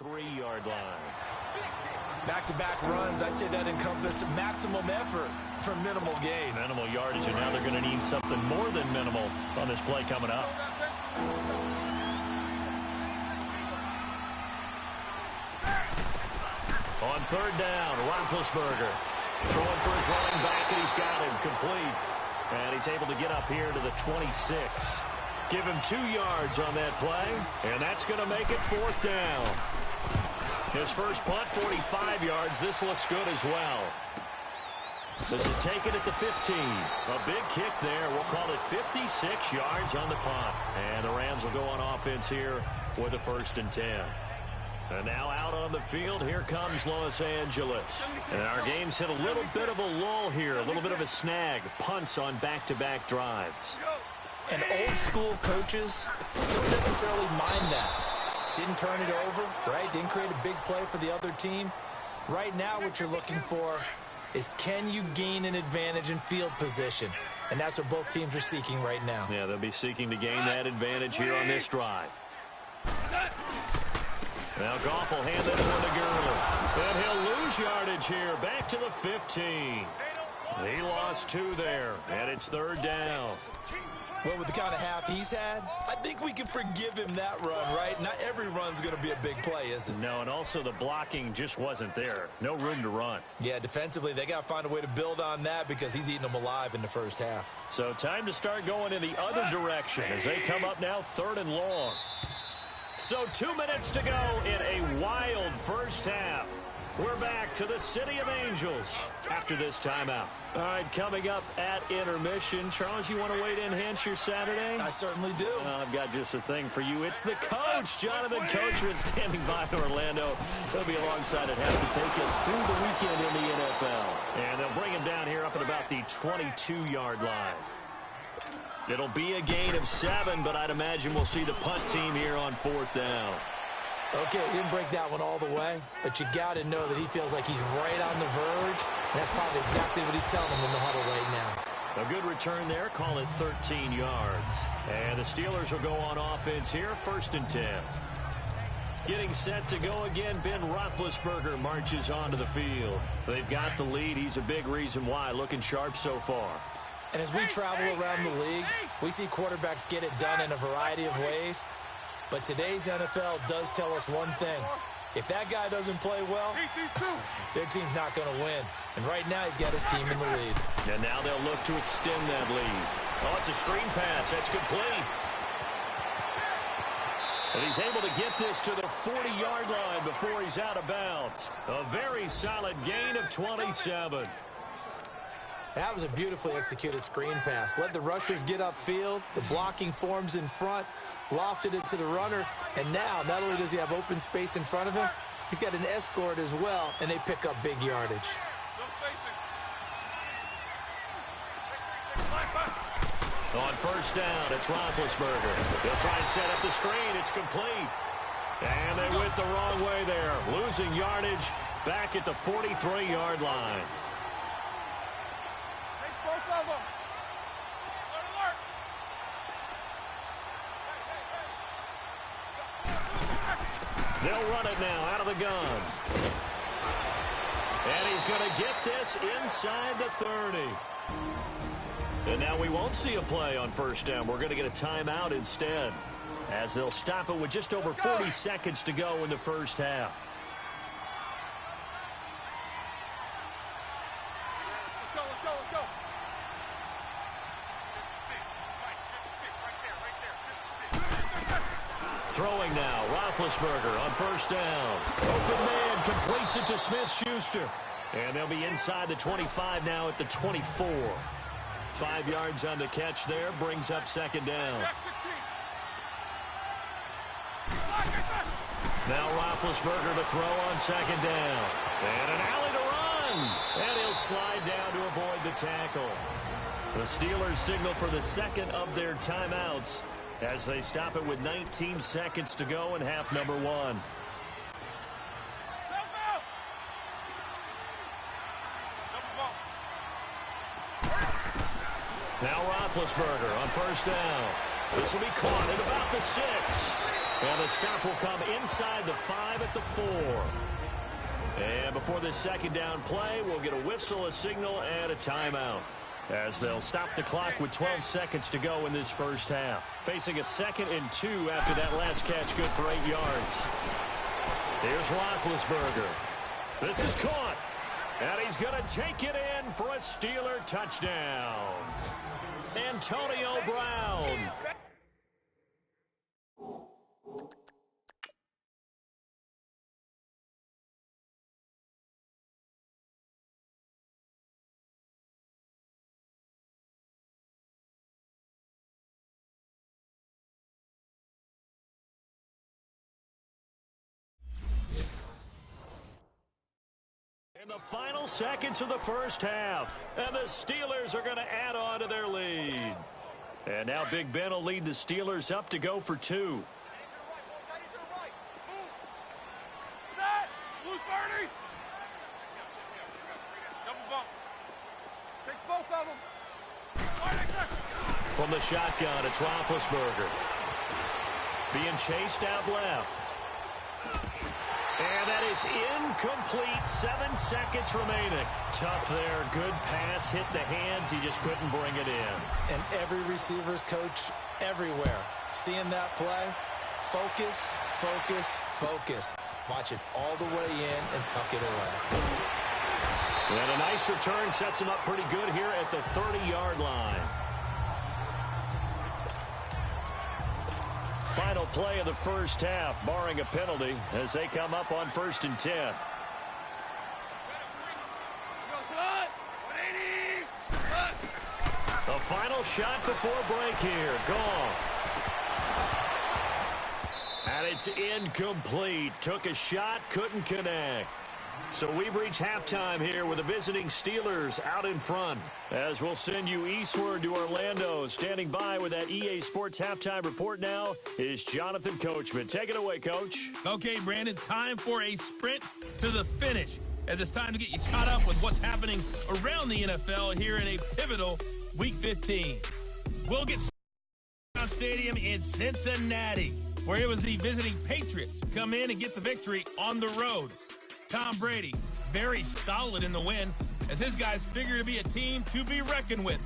3-yard line. Back-to-back runs, I'd say that encompassed maximum effort for minimal gain. Minimal yardage, and now they're going to need something more than minimal on this play coming up. On 3rd down, Roethlisberger throwing for his running back, and he's got him complete. And he's able to get up here to the 26. Give him 2 yards on that play, and that's going to make it 4th down. His first punt, 45 yards. This looks good as well. This is taken at the 15. A big kick there. We'll call it 56 yards on the punt. And the Rams will go on offense here with a 1st and 10. And now out on the field, here comes Los Angeles. And our game's hit a little bit of a lull here, a little bit of a snag. Punts on back-to-back drives. And old-school coaches don't necessarily mind that. Didn't turn it over, right? Didn't create a big play for the other team. Right now, what you're looking for is, can you gain an advantage in field position? And that's what both teams are seeking right now. Yeah, they'll be seeking to gain that advantage here on this drive. Now Goff will hand this one to Gurley. And he'll lose yardage here. Back to the 15. He lost 2 there, and it's 3rd down. Well, with the kind of half he's had, I think we can forgive him that run, right? Not every run's going to be a big play, is it? No, and also the blocking just wasn't there. No room to run. Yeah, defensively, they got to find a way to build on that because he's eating them alive in the first half. So time to start going in the other direction as they come up now 3rd and long. So 2 minutes to go in a wild first half. We're back to the City of Angels after this timeout. All right, coming up at intermission. Charles, you want to wait in hence your Saturday? I certainly do. I've got just a thing for you. It's the coach, Jonathan Coachman, standing by in Orlando. He'll be alongside at half to take us through the weekend in the NFL. And they'll bring him down here up at about the 22-yard line. It'll be a gain of 7, but I'd imagine we'll see the punt team here on 4th down. Okay, he didn't break that one all the way, but you got to know that he feels like he's right on the verge, and that's probably exactly what he's telling them in the huddle right now. A good return there, call it 13 yards. And the Steelers will go on offense here, 1st and 10. Getting set to go again, Ben Roethlisberger marches onto the field. They've got the lead. He's a big reason why, looking sharp so far. And as we travel around the league, we see quarterbacks get it done in a variety of ways. But today's NFL does tell us one thing. If that guy doesn't play well, their team's not going to win. And right now, he's got his team in the lead. And now they'll look to extend that lead. Oh, it's a screen pass. That's complete. And he's able to get this to the 40-yard line before he's out of bounds. A very solid gain of 27. That was a beautifully executed screen pass. Let the rushers get upfield. The blocking forms in front. Lofted it to the runner. And now, not only does he have open space in front of him, he's got an escort as well, and they pick up big yardage. On 1st down, it's Roethlisberger. They'll try and set up the screen. It's complete. And they went the wrong way there. Losing yardage back at the 43-yard line. They'll run it now out of the gun. And he's going to get this inside the 30. And now we won't see a play on 1st down. We're going to get a timeout instead, as they'll stop it with just over 40 seconds to go in the first half. Let's go. Throwing now, Roethlisberger on 1st down. Open man completes it to Smith-Schuster. And they'll be inside the 25 now at the 24. 5 yards on the catch there, brings up 2nd down. Now Roethlisberger to throw on 2nd down. And an alley to run. And he'll slide down to avoid the tackle. The Steelers signal for the 2nd of their timeouts as they stop it with 19 seconds to go in half number 1. Now Roethlisberger on 1st down. This will be caught at about the 6. And the stop will come inside the 5 at the 4. And before this 2nd down play, we'll get a whistle, a signal, and a timeout, as they'll stop the clock with 12 seconds to go in this first half. Facing a 2nd and 2 after that last catch, good for 8 yards. Here's Roethlisberger. This is caught. And he's going to take it in for a Steeler touchdown. Antonio Brown. In the final seconds of the first half, and the Steelers are going to add on to their lead. And now Big Ben will lead the Steelers up to go for 2. From the shotgun, it's Roethlisberger. Being chased out left. And that is incomplete. 7 seconds remaining. Tough there. Good pass. Hit the hands. He just couldn't bring it in. And every receiver's coach everywhere. Seeing that play, focus, focus, focus. Watch it all the way in and tuck it away. And a nice return sets him up pretty good here at the 30-yard line. Final play of the first half, barring a penalty, as they come up on 1st and 10. The final shot before break here. Goff. And it's incomplete. Took a shot, couldn't connect. So we've reached halftime here with the visiting Steelers out in front. As we'll send you eastward to Orlando. Standing by with that EA Sports halftime report now is Jonathan Coachman. Take it away, Coach. Okay, Brandon, time for a sprint to the finish, as it's time to get you caught up with what's happening around the NFL here in a pivotal Week 15. We'll get started Stadium in Cincinnati, where it was the visiting Patriots come in and get the victory on the road. Tom Brady, very solid in the win, as his guys figure to be a team to be reckoned with.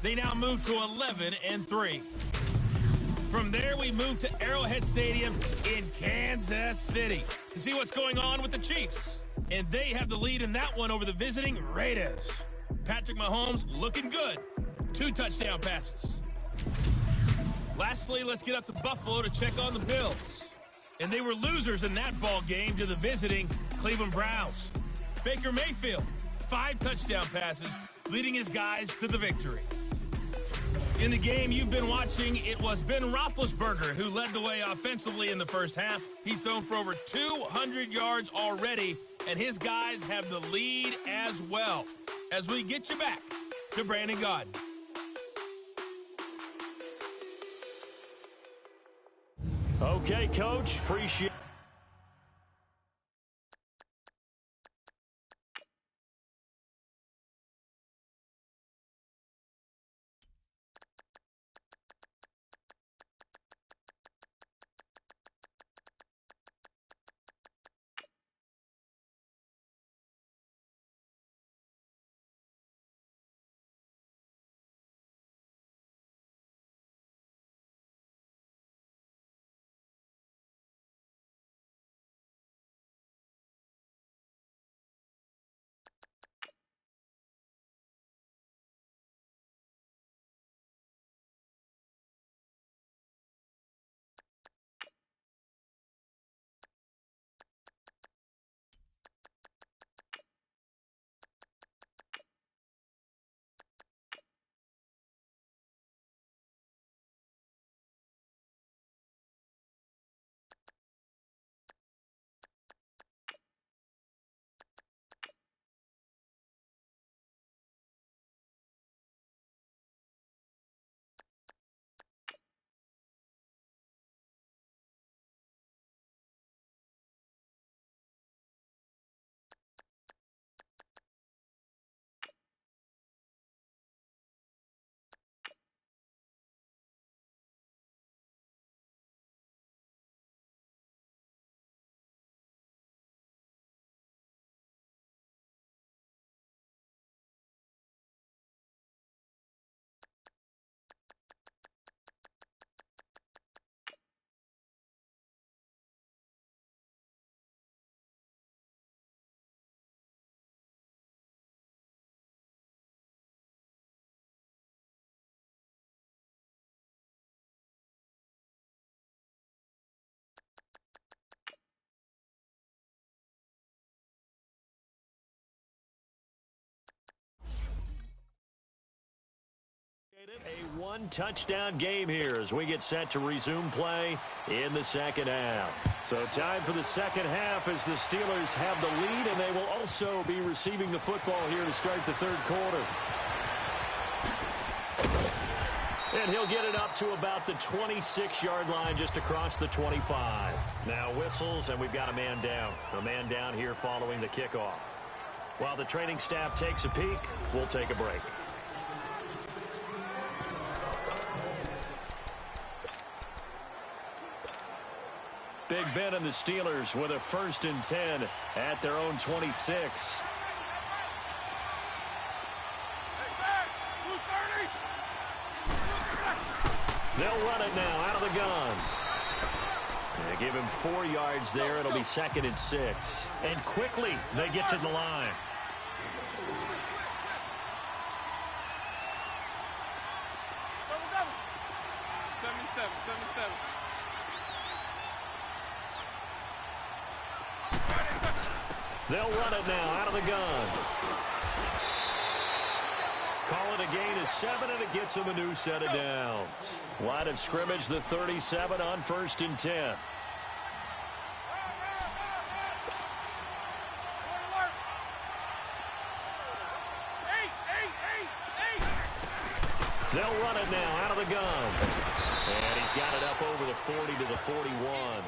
They now move to 11-3. From there, we move to Arrowhead Stadium in Kansas City to see what's going on with the Chiefs. And they have the lead in that one over the visiting Raiders. Patrick Mahomes looking good. 2 touchdown passes. Lastly, let's get up to Buffalo to check on the Bills. And they were losers in that ball game to the visiting Cleveland Browns. Baker Mayfield, 5 touchdown passes, leading his guys to the victory. In the game you've been watching, it was Ben Roethlisberger who led the way offensively in the first half. He's thrown for over 200 yards already, and his guys have the lead as well. As we get you back to Brandon Gaudin. Okay, Coach. Appreciate A one-touchdown game here as we get set to resume play in the second half. So time for the second half as the Steelers have the lead, and they will also be receiving the football here to start the third quarter. And he'll get it up to about the 26-yard line just across the 25. Now whistles, and we've got a man down. A man down here following the kickoff. While the training staff takes a peek, we'll take a break. Big Ben and the Steelers with a 1st and 10 at their own 26. They'll run it now out of the gun. They give him 4 yards there. It'll be 2nd and 6. And quickly they get to the line. They'll run it now out of the gun. Call it a gain of 7, and it gets him a new set of downs. Line of scrimmage, the 37 on 1st and 10. They'll run it now out of the gun. And he's got it up over the 40 to the 41.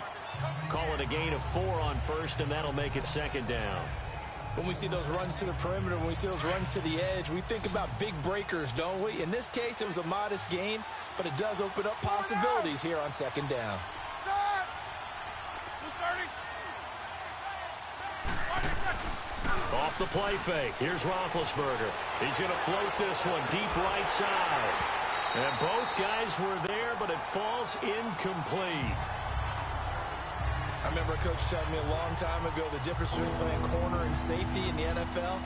Call it a gain of 4 on 1st, and that'll make it 2nd down. When we see those runs to the perimeter, when we see those runs to the edge, we think about big breakers, don't we? In this case, it was a modest gain, but it does open up possibilities here on 2nd down. Off the play fake. Here's Roethlisberger. He's going to float this one deep right side. And both guys were there, but it falls incomplete. I remember a coach telling me a long time ago the difference between playing corner and safety in the NFL.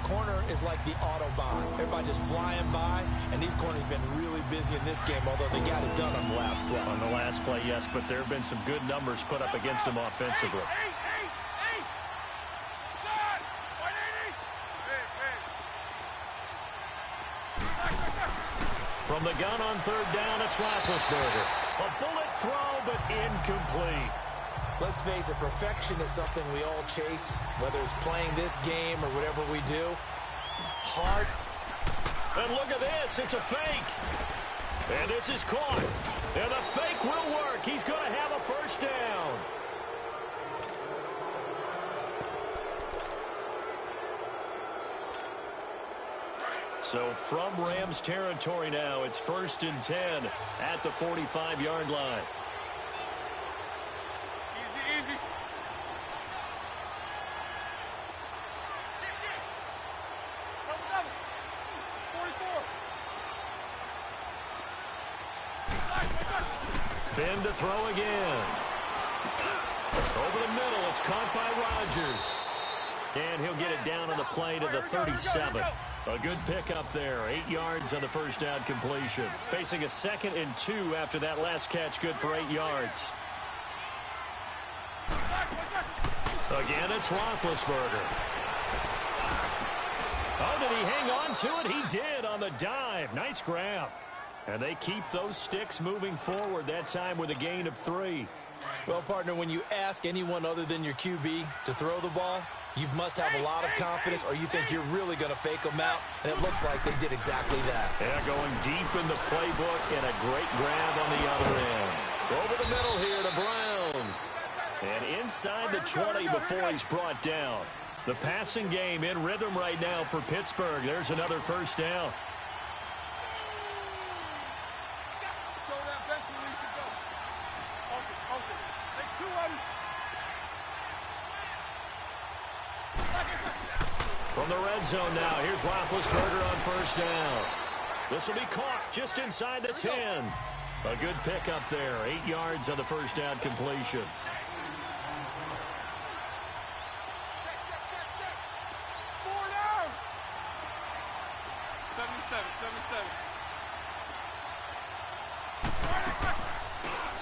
Corner is like the Autobahn. Everybody just flying by, and these corners have been really busy in this game, although they got it done on the last play. On the last play, yes, but there have been some good numbers put up against them offensively. From the gun on 3rd down, it's Roethlisberger. A bullet throw, but incomplete. Let's face it, perfection is something we all chase, whether it's playing this game or whatever we do. Hard. And look at this, it's a fake. And this is caught. And the fake will work. He's going to have a 1st down. So from Rams territory now, it's 1st and 10 at the 45-yard line. Easy. Double. 44. Ben to throw again. Over the middle, it's caught by Rodgers. And he'll get it down on the play to the 37. A good pickup there. 8 yards on the 1st down completion. Facing a 2nd and 2 after that last catch, good for 8 yards. Again, it's Roethlisberger. Oh, did he hang on to it? He did on the dive. Nice grab. And they keep those sticks moving forward, that time with a gain of 3. Well, partner, when you ask anyone other than your QB to throw the ball, you must have a lot of confidence, or you think you're really going to fake them out, and it looks like they did exactly that. Yeah, going deep in the playbook, and a great grab on the other end. Over the middle here to Brown. And inside the 20 before he's brought down. The passing game in rhythm right now for Pittsburgh. There's another 1st down. From the red zone now, here's Roethlisberger on 1st down. This will be caught just inside the 10. A good pickup there, 8 yards on the 1st down completion.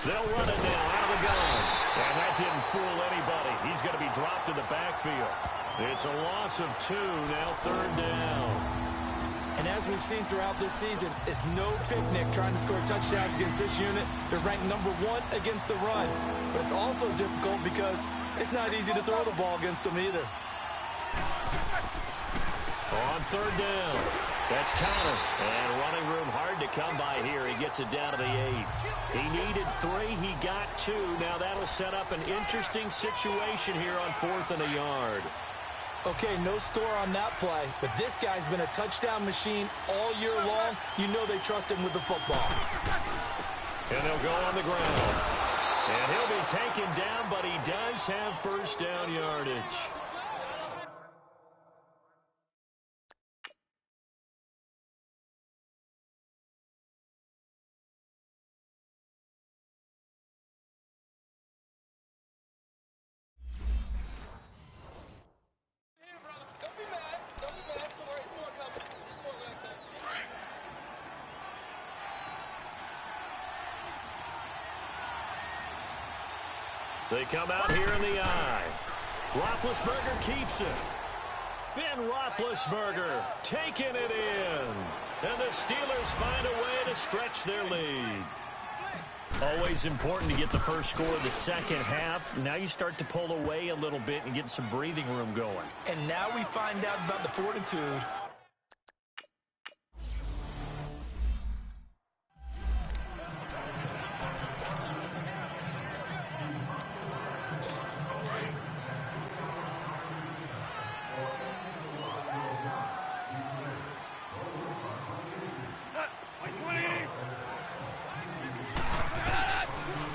They'll run it now out of the gun. And that didn't fool anybody. He's going to be dropped in the backfield. It's a loss of 2, now 3rd down. And as we've seen throughout this season, it's no picnic trying to score touchdowns against this unit. They're ranked #1 against the run. But it's also difficult because it's not easy to throw the ball against them either. On third down, that's Connor. And running room hard to come by here. He gets it down to the 8. He needed 3. He got 2. Now that'll set up an interesting situation here on 4th and a yard. Okay, no score on that play, but this guy's been a touchdown machine all year long. You know they trust him with the football. And they'll go on the ground. And he'll be taken down, but he does have first down yardage. They come out here in the eye. Roethlisberger keeps it. Ben Roethlisberger taking it in. And the Steelers find a way to stretch their lead. Always important to get the first score of the second half. Now you start to pull away a little bit and get some breathing room going. And now we find out about the fortitude.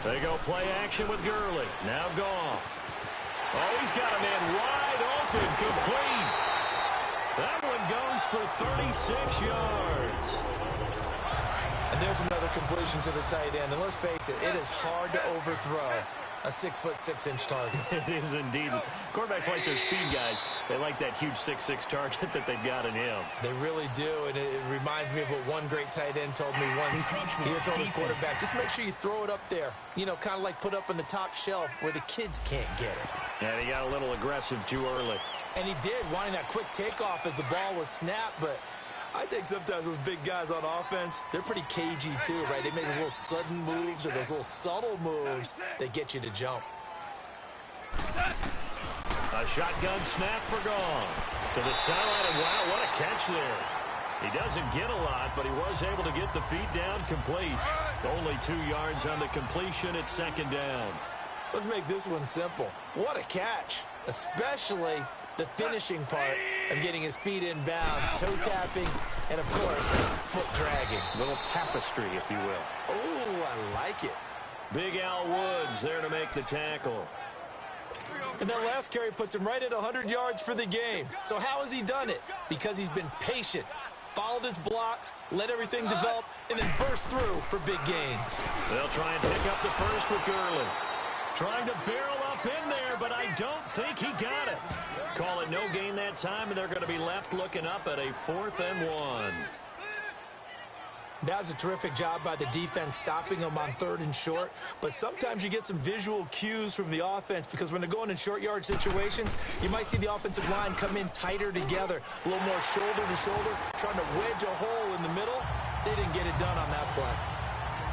They go play action with Gurley. Now Goff. Oh, he's got a man wide open, complete. That one goes for 36 yards. And there's another completion to the tight end. And let's face it, it is hard to overthrow a 6'6" target. It is indeed. Quarterbacks like their speed guys. They like that huge 6'6" target that they've got in him. They really do, and it reminds me of what one great tight end told me once. He had told his quarterback, just make sure you throw it up there. You know, kind of like put up on the top shelf where the kids can't get it. And he got a little aggressive too early. And he did, wanting that quick takeoff as the ball was snapped, but I think sometimes those big guys on offense, they're pretty cagey too, right? They make those little sudden moves or those little subtle moves that get you to jump. A shotgun snap for Goff. To the sideline, and wow, what a catch there. He doesn't get a lot, but he was able to get the feet down complete. Only 2 yards on the completion at second down. Let's make this one simple. What a catch, especially the finishing part of getting his feet in bounds, toe tapping, and of course, foot dragging. Little tapestry, if you will. Oh, I like it. Big Al Woods there to make the tackle. And that last carry puts him right at 100 yards for the game. So how has he done it? Because he's been patient, followed his blocks, let everything develop, and then burst through for big gains. They'll try and pick up the first with Gurley. Trying to barrel up in there, but I don't think he got it. Call it no gain that time, and they're going to be left looking up at a 4th and 1. That was a terrific job by the defense stopping them on 3rd and short. But sometimes you get some visual cues from the offense because when they're going in short yard situations, you might see the offensive line come in tighter together, a little more shoulder to shoulder, trying to wedge a hole in the middle. They didn't get it done on that play.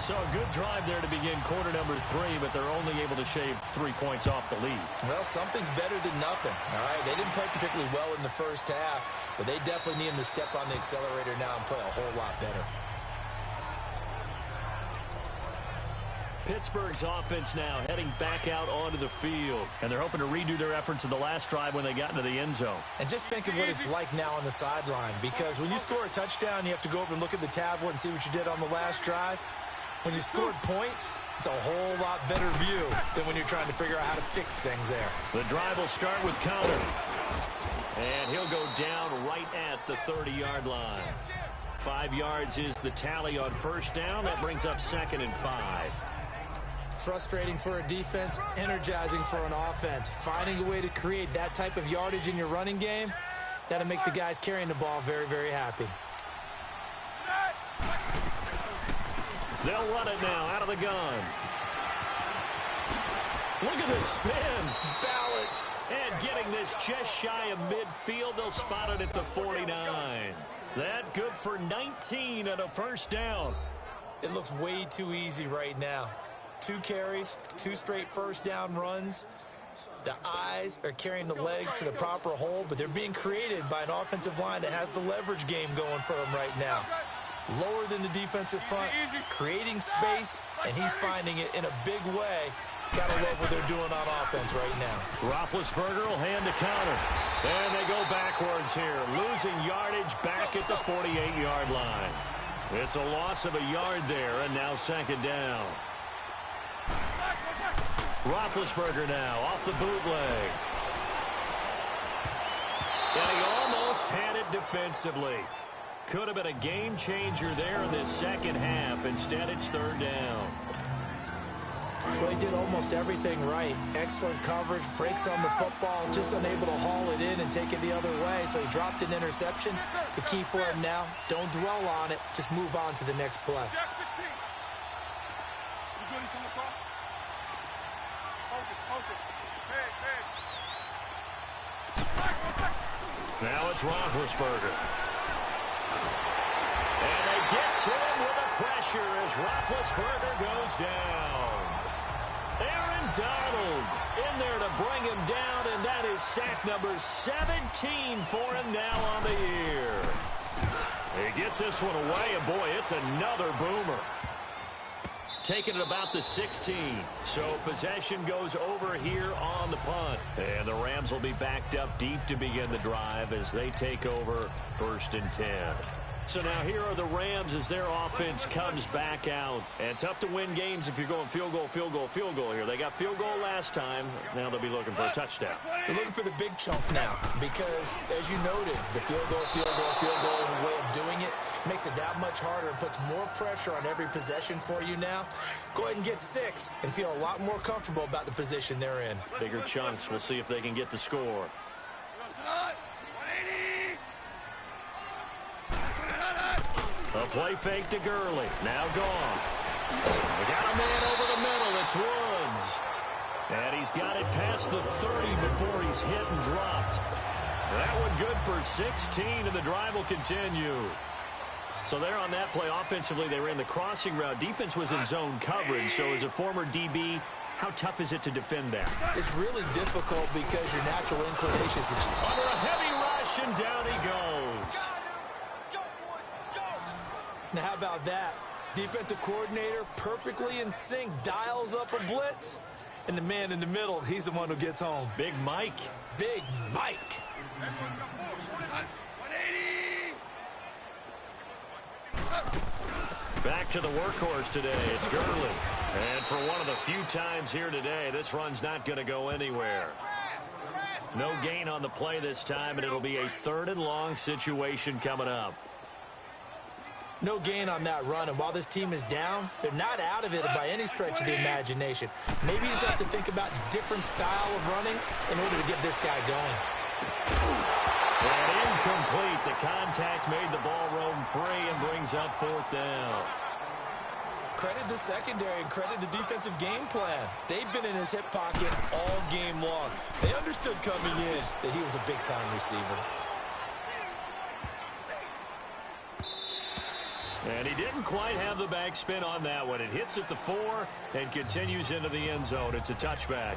So a good drive there to begin quarter number 3, but they're only able to shave 3 points off the lead. Well, something's better than nothing, all right? They didn't play particularly well in the first half, but they definitely need them to step on the accelerator now and play a whole lot better. Pittsburgh's offense now heading back out onto the field, and they're hoping to redo their efforts in the last drive when they got into the end zone. And just think of what it's like now on the sideline, because when you score a touchdown, you have to go over and look at the tablet and see what you did on the last drive. When you scored points, it's a whole lot better view than when you're trying to figure out how to fix things there. The drive will start with Connor. And he'll go down right at the 30-yard line. 5 yards is the tally on first down. That brings up 2nd and 5. Frustrating for a defense, energizing for an offense. Finding a way to create that type of yardage in your running game, that'll make the guys carrying the ball very, very happy. They'll run it now out of the gun. Look at this spin. Balance. And getting this just shy of midfield, they'll spot it at the 49. That good for 19 and a first down. It looks way too easy right now. 2 carries, 2 straight first down runs. The eyes are carrying the legs to the proper hole, but they're being created by an offensive line that has the leverage game going for them right now. Lower than the defensive front, creating space, and he's finding it in a big way. Gotta love what they're doing on offense right now. Roethlisberger will hand the counter. And they go backwards here, losing yardage back at the 48-yard line. It's a loss of a yard there, and now second down. Roethlisberger now off the bootleg. And he almost had it defensively. Could have been a game changer there in this second half. Instead, it's third down. Well, he did almost everything right. Excellent coverage, breaks on the football, just unable to haul it in and take it the other way, so he dropped an interception. The key for him now, don't dwell on it, just move on to the next play. Now it's Roethlisberger. And they get to him with the pressure as Roethlisberger goes down. Aaron Donald in there to bring him down, and that is sack number 17 for him now on the year. He gets this one away, and boy, it's another boomer. Taking it about the 16. So possession goes over here on the punt. And the Rams will be backed up deep to begin the drive as they take over 1st and 10. So now here are the Rams as their offense comes back out. And tough to win games if you're going field goal, field goal, field goal here. They got field goal last time. Now they'll be looking for a touchdown. They're looking for the big chunk now because, as you noted, the field goal way of doing it makes it that much harder and puts more pressure on every possession for you now. Go ahead and get 6 and feel a lot more comfortable about the position they're in. Bigger chunks. We'll see if they can get the score. A play fake to Gurley. Now gone. We got a man over the middle. It's Woods. And he's got it past the 30 before he's hit and dropped. That one good for 16, and the drive will continue. So there on that play, offensively, they ran the crossing route. Defense was in zone coverage. So as a former DB, how tough is it to defend that? It's really difficult because your natural inclination is that under a heavy rush, and down he goes. Now, how about that? Defensive coordinator, perfectly in sync, dials up a blitz. And the man in the middle, he's the one who gets home. Big Mike. Big Mike. Back to the workhorse today. It's Gurley. And for one of the few times here today, this run's not going to go anywhere. No gain on the play this time, and it'll be a 3rd and long situation coming up. No gain on that run, and while this team is down, they're not out of it by any stretch of the imagination. Maybe you just have to think about a different style of running in order to get this guy going. And incomplete. The contact made the ball roam free and brings up 4th down. Credit the secondary and credit the defensive game plan. They've been in his hip pocket all game long. They understood coming in that he was a big-time receiver. And he didn't quite have the backspin on that one. It hits at the 4 and continues into the end zone. It's a touchback.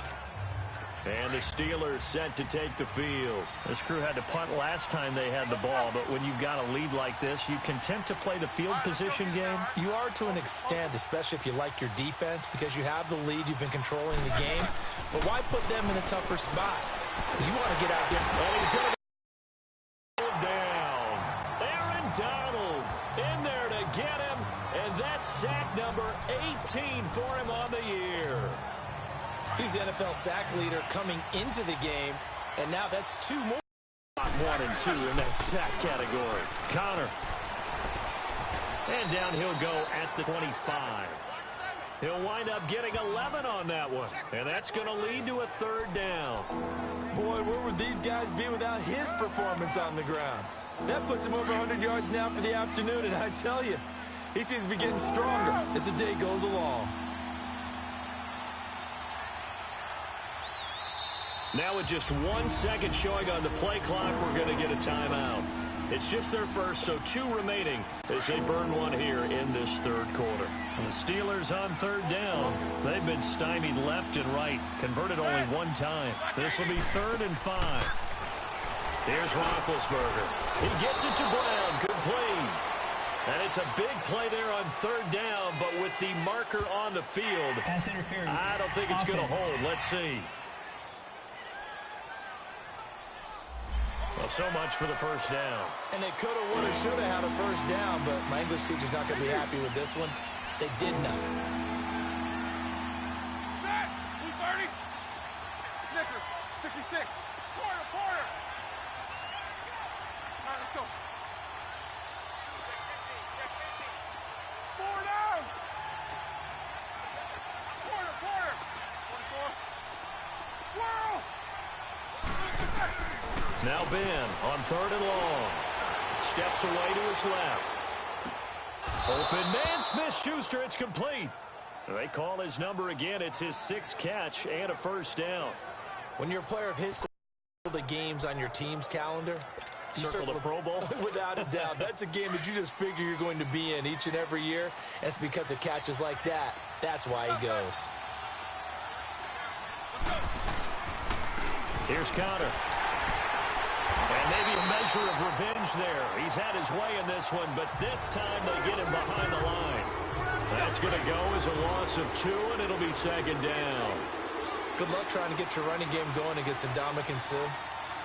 And the Steelers set to take the field. This crew had to punt last time they had the ball, but when you've got a lead like this, you content to play the field position game? You are to an extent, especially if you like your defense, because you have the lead, you've been controlling the game. But why put them in a tougher spot? You want to get out there. And he's going to go down. Aaron Donald in there to get him, and that's sack number 18 for him on the year. He's the NFL sack leader coming into the game, and now that's 2 more. 1 and 2 in that sack category. Connor. And down he'll go at the 25. He'll wind up getting 11 on that one, and that's going to lead to a 3rd down. Boy, where would these guys be without his performance on the ground? That puts him over 100 yards now for the afternoon, and I tell you, he seems to be getting stronger as the day goes along. Now with just 1 second showing on the play clock, we're going to get a timeout. It's just their first, so 2 remaining as they burn one here in this third quarter. And the Steelers on third down. They've been stymied left and right, converted only 1 time. This will be 3rd and 5. Here's Roethlisberger. He gets it to Brown. Good play. And it's a big play there on 3rd down, but with the marker on the field, Pass interference. I don't think it's going to hold. Let's see. Well, so much for the first down. And they could have, would have, should have had a first down, but my English teacher's not going to be happy with this one. They did not. Set. Blue 30. Snickers. 66. Corner. All right, let's go. Check 50. 4 down. Corner. 24. Whirl. Now Ben on 3rd and long. Steps away to his left. Open man, Smith-Schuster. It's complete. They call his number again. It's his 6th catch and a first down. When you're a player of his, the games on your team's calendar, you Circle the Pro Bowl. Without a doubt. That's a game that you just figure you're going to be in each and every year. And it's because of catches like that. That's why he goes. Here's Conner. And maybe a measure of revenge there. He's had his way in this one, but this time they get him behind the line. That's going to go as a loss of 2, and it'll be 2nd down. Good luck trying to get your running game going against Ndamukong Suh.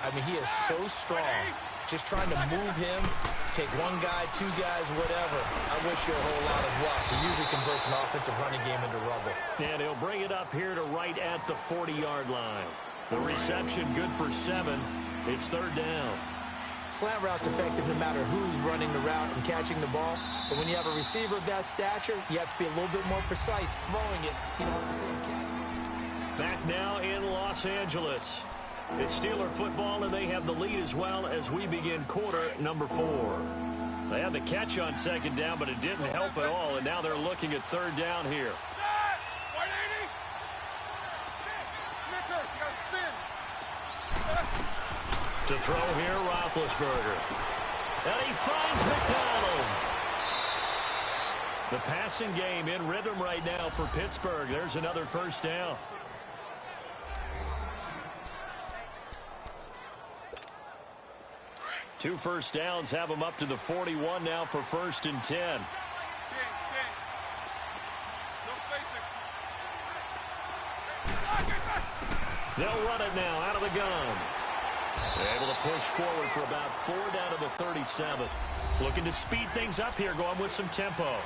I mean, he is so strong. Just trying to move him, take 1 guy, 2 guys, whatever. I wish you a whole lot of luck. He usually converts an offensive running game into rubble. And he'll bring it up here to right at the 40-yard line. The reception good for 7. It's 3rd down. Slant route's effective no matter who's running the route and catching the ball. But when you have a receiver of that stature, you have to be a little bit more precise throwing it. You don't have the same catch. Back now in Los Angeles. It's Steeler football, and they have the lead as well as we begin quarter number 4. They had the catch on 2nd down, but it didn't help at all, and now they're looking at 3rd down here. To throw here, Roethlisberger. And he finds McDonald. The passing game in rhythm right now for Pittsburgh. There's another first down. Two first downs have them up to the 41 now for 1st and 10. They'll run it now out of the gun. Able to push forward for about 4 down to the 37. Looking to speed things up here, going with some tempo. Alert.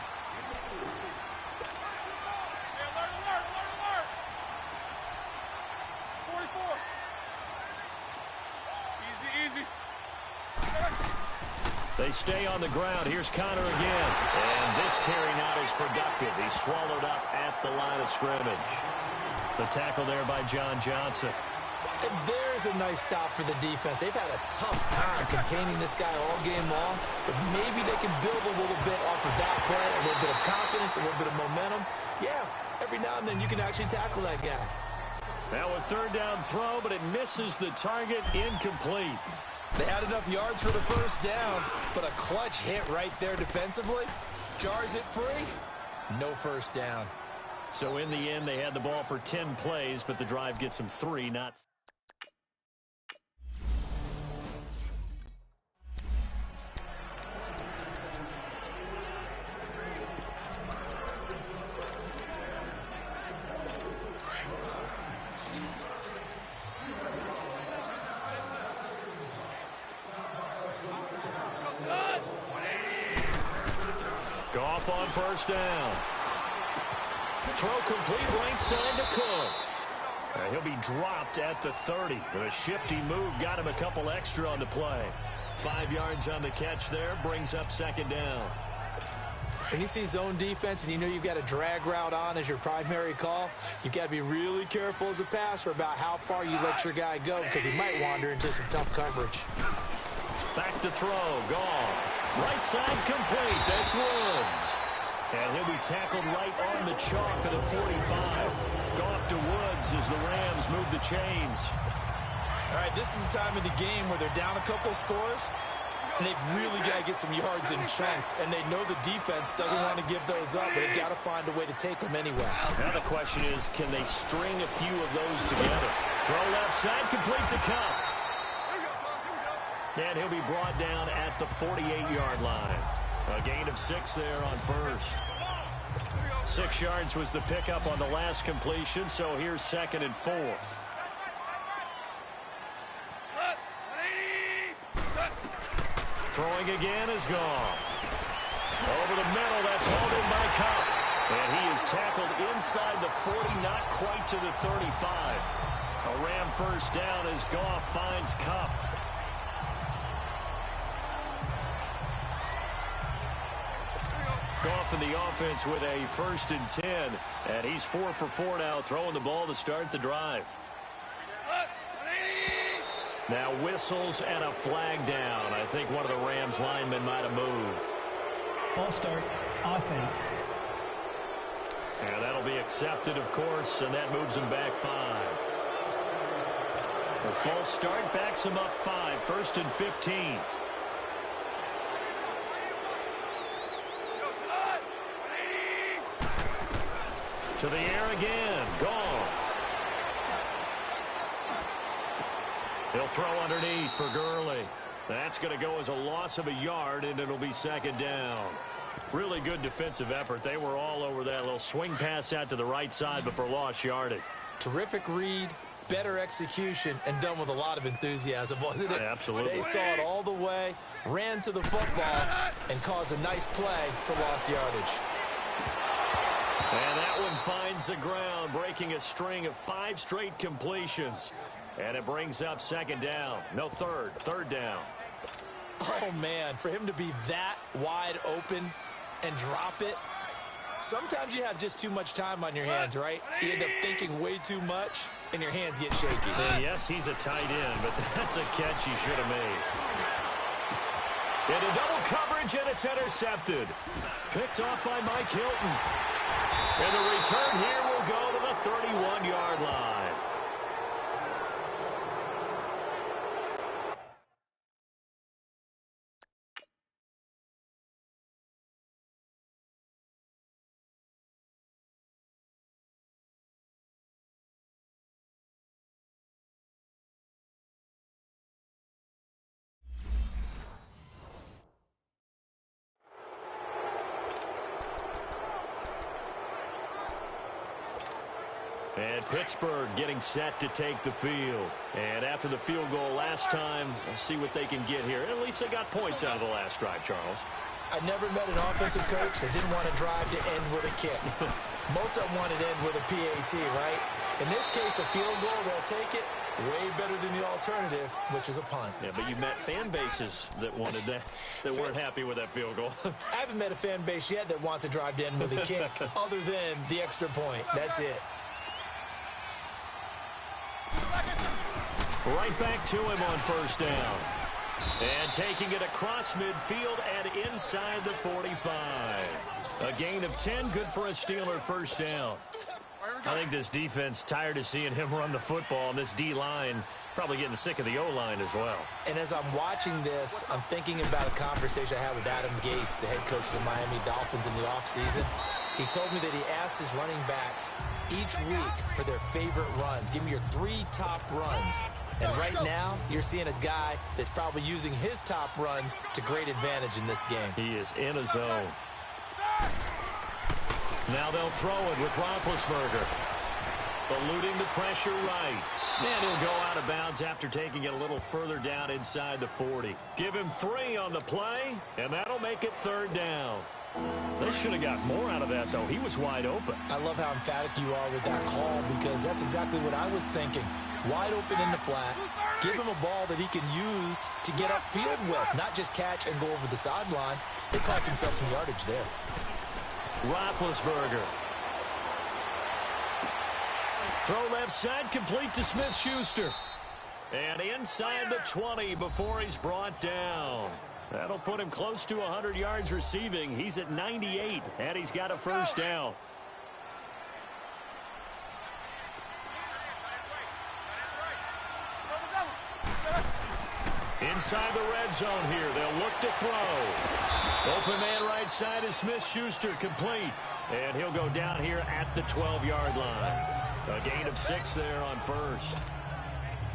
Easy. They stay on the ground. Here's Conner again. And this carry not as productive. He's swallowed up at the line of scrimmage. The tackle there by John Johnson. And there's a nice stop for the defense. They've had a tough time containing this guy all game long, but maybe they can build a little bit off of that play, a little bit of confidence, a little bit of momentum. Yeah, every now and then you can actually tackle that guy. Now a 3rd down throw, but it misses the target. Incomplete. They had enough yards for the first down, but a clutch hit right there defensively. Jars it free. No first down. So in the end, they had the ball for 10 plays, but the drive gets them 3, not... Goff on first down. Throw complete right side to Cooks. He'll be dropped at the 30. With a shifty move, got him a couple extra on the play. 5 yards on the catch there, brings up 2nd down. When you see zone defense and you know you've got a drag route on as your primary call, you've got to be really careful as a passer about how far you let your guy go because he might wander into some tough coverage. Back to throw, Goff. Right side complete, that's Woods. And he'll be tackled right on the chalk of the 45. Goff to Woods as the Rams move the chains. All right, this is the time of the game where they're down a couple of scores, and they've really got to get some yards in chunks, and they know the defense doesn't want to give those up, but they've got to find a way to take them anyway. Now the question is, can they string a few of those together? Throw left side, complete to Cup. And he'll be brought down at the 48-yard line. A gain of 6 there on first. 6 yards was the pickup on the last completion, so here's 2nd and 4. Throwing again is gone. Over the middle, that's hauled in by Cup. And he is tackled inside the 40, not quite to the 35. A Ram first down as Goff finds Cup. Goff in the offense with a 1st and 10. And he's 4 for 4 now, throwing the ball to start the drive. Now whistles and a flag down. I think one of the Rams linemen might have moved. False start, offense. And that'll be accepted, of course, and that moves him back 5. The false start backs him up 5, 1st and 15. To the air again. Goff. He'll throw underneath for Gurley. That's going to go as a loss of a yard, and it'll be 2nd down. Really good defensive effort. They were all over that little swing pass out to the right side before lost yardage. Terrific read, better execution, and done with a lot of enthusiasm, wasn't it? Absolutely. They saw it all the way, ran to the football, and caused a nice play for lost yardage. And that one finds the ground, breaking a string of 5 straight completions. And it brings up 2nd down. No, 3rd down. Oh, man, for him to be that wide open and drop it. Sometimes you have just too much time on your hands, right? You end up thinking way too much, and your hands get shaky. And yes, he's a tight end, but that's a catch he should have made. Into double coverage, and it's intercepted. Picked off by Mike Hilton. And the return here will go to the 31-yard line. And Pittsburgh getting set to take the field. And after the field goal last time, we'll see what they can get here. At least they got points out of the last drive, Charles. I never met an offensive coach that didn't want to drive to end with a kick. Most of them wanted to end with a PAT, right? In this case, a field goal, they'll take it. Way better than the alternative, which is a punt. Yeah, but you met fan bases that wanted that, that weren't happy with that field goal. I haven't met a fan base yet that wants to drive to end with a kick, other than the extra point. That's it. Right back to him on 1st down. And taking it across midfield and inside the 45. A gain of 10, good for a Steeler 1st down. I think this defense tired of seeing him run the football, and this D-line probably getting sick of the O-line as well. And as I'm watching this, I'm thinking about a conversation I had with Adam Gase, the head coach of the Miami Dolphins in the offseason. He told me that he asked his running backs each week for their favorite runs. Give me your 3 top runs. And right now, you're seeing a guy that's probably using his top runs to great advantage in this game. He is in a zone. Now they'll throw it with Roethlisberger. Eluding the pressure right. And he'll go out of bounds after taking it a little further down inside the 40. Give him 3 on the play, and that'll make it 3rd down. They should have got more out of that, though. He was wide open. I love how emphatic you are with that call, because that's exactly what I was thinking. Wide open in the flat. Give him a ball that he can use to get upfield with, not just catch and go over the sideline. They cost themselves some yardage there. Roethlisberger. Throw left side, complete to Smith-Schuster. And inside the 20 before he's brought down. That'll put him close to 100 yards receiving. He's at 98, and he's got a 1st down. inside the red zone here. They'll look to throw. Open man right side is Smith-Schuster, complete. And he'll go down here at the 12-yard line. A gain of 6 there on first.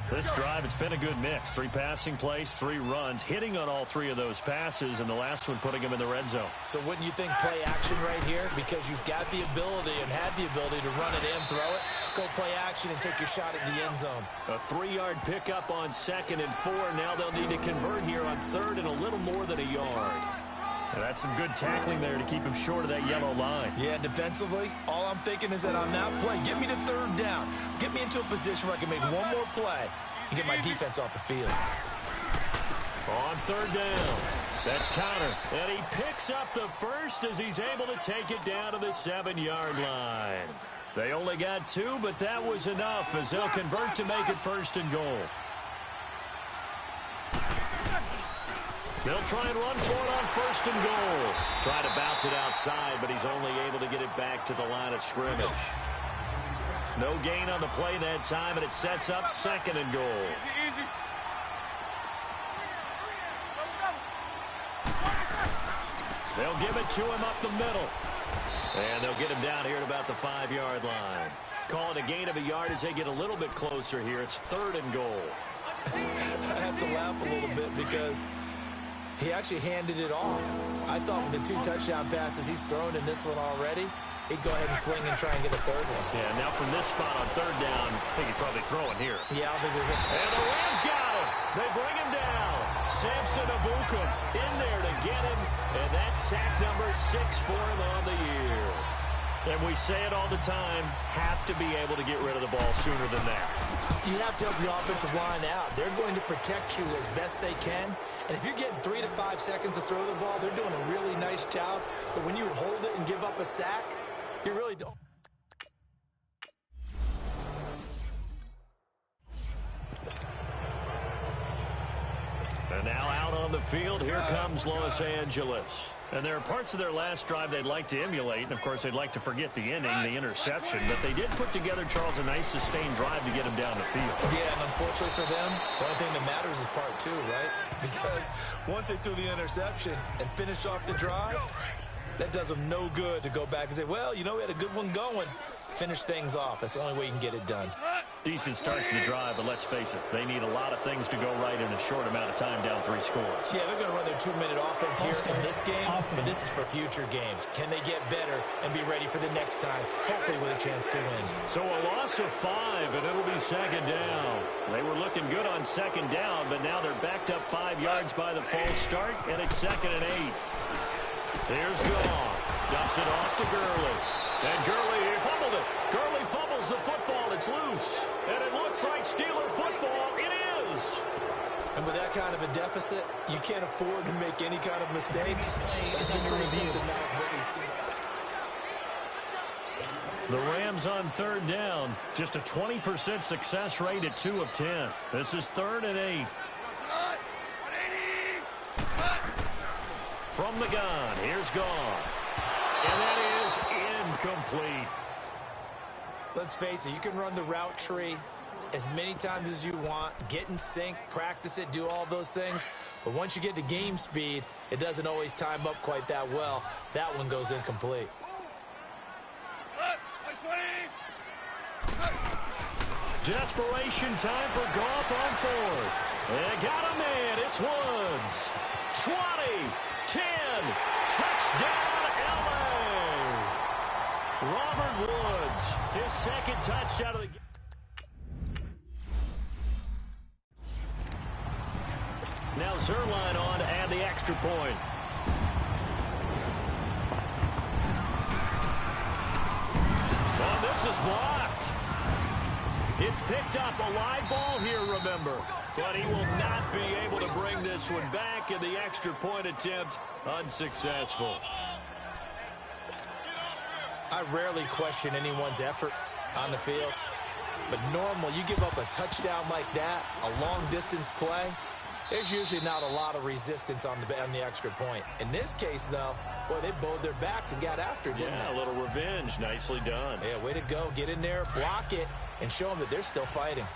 This drive, it's been a good mix. 3 passing plays, 3 runs, hitting on all 3 of those passes, and the last one putting him in the red zone. So wouldn't you think play action right here? Because you've got the ability and had the ability to run it in, throw it, go play action, and take your shot at the end zone. A 3-yard pickup on 2nd and 4. Now they'll need to convert here on 3rd and a little more than a yard. And that's some good tackling there to keep him short of that yellow line. Yeah, defensively, all I'm thinking is that on that play, get me to 3rd down. Get me into a position where I can make one more play and get my defense off the field. On 3rd down, that's Connor. And he picks up the first as he's able to take it down to the 7-yard line. They only got 2, but that was enough as they'll convert to make it 1st and goal. They'll try and run for it on 1st and goal. Try to bounce it outside, but he's only able to get it back to the line of scrimmage. No gain on the play that time, and it sets up 2nd and goal. Easy. They'll give it to him up the middle. And they'll get him down here at about the 5-yard line. Call it a gain of a yard as they get a little bit closer here. It's 3rd and goal. I have to laugh a little bit because he actually handed it off. I thought with the 2 touchdown passes he's thrown in this one already, he'd go ahead and fling and try and get a 3rd one. Yeah, now from this spot on 3rd down, I think he'd probably throw it here. Yeah, I don't think there's a... And the Rams got him. They bring him down. Samson Abuka in there to get him. And that's sack number 6 for him on the year. And we say it all the time, have to be able to get rid of the ball sooner than that. You have to help the offensive line out. They're going to protect you as best they can. And if you're getting 3 to 5 seconds to throw the ball, they're doing a really nice job. But when you hold it and give up a sack, you really don't. And now out on the field, here comes Los Angeles. And there are parts of their last drive they'd like to emulate. And, of course, they'd like to forget the ending, the interception. But they did put together, Charles, a nice sustained drive to get him down the field. Yeah, and unfortunately for them, the only thing that matters is part 2, right? Because once they threw the interception and finished off the drive, that does them no good to go back and say, well, you know, we had a good one going. Finish things off. That's the only way you can get it done. Decent start to the drive, but let's face it, they need a lot of things to go right in a short amount of time down 3 scores. Yeah, they're going to run their 2-minute offense here in this game, but this is for future games. Can they get better and be ready for the next time, hopefully with a chance to win? So a loss of 5, and it'll be 2nd down. They were looking good on 2nd down, but now they're backed up 5 yards by the false start, and it's 2nd and 8. Here's Goff. Dumps it off to Gurley. And Gurley, he fumbled it. Gurley fumbles the football. It's loose. And it looks like Steeler football. It is. And with that kind of a deficit, you can't afford to make any kind of mistakes. It's under review. The Rams on 3rd down. Just a 20% success rate at 2 of 10. This is 3rd and 8. From the gun, here's Goff. And that is incomplete. Let's face it, you can run the route tree as many times as you want, get in sync, practice it, do all those things. But once you get to game speed, it doesn't always time up quite that well. That one goes incomplete. Desperation time for Goff on 4th. They got a man. It's Woods. 20, 10, touchdown, L.A. Robert Woods, his 2nd touchdown of the game. Now Zerline on to add the extra point. Oh, this is blocked. It's picked up, a live ball here, remember. But he will not be able to bring this one back, and the extra point attempt unsuccessful. I rarely question anyone's effort on the field. But normal, you give up a touchdown like that, a long-distance play, there's usually not a lot of resistance on the extra point. In this case, though, boy, they bowed their backs and got after it, didn't they? Yeah, a little revenge. Nicely done. Yeah, way to go. Get in there, block it, and show them that they're still fighting.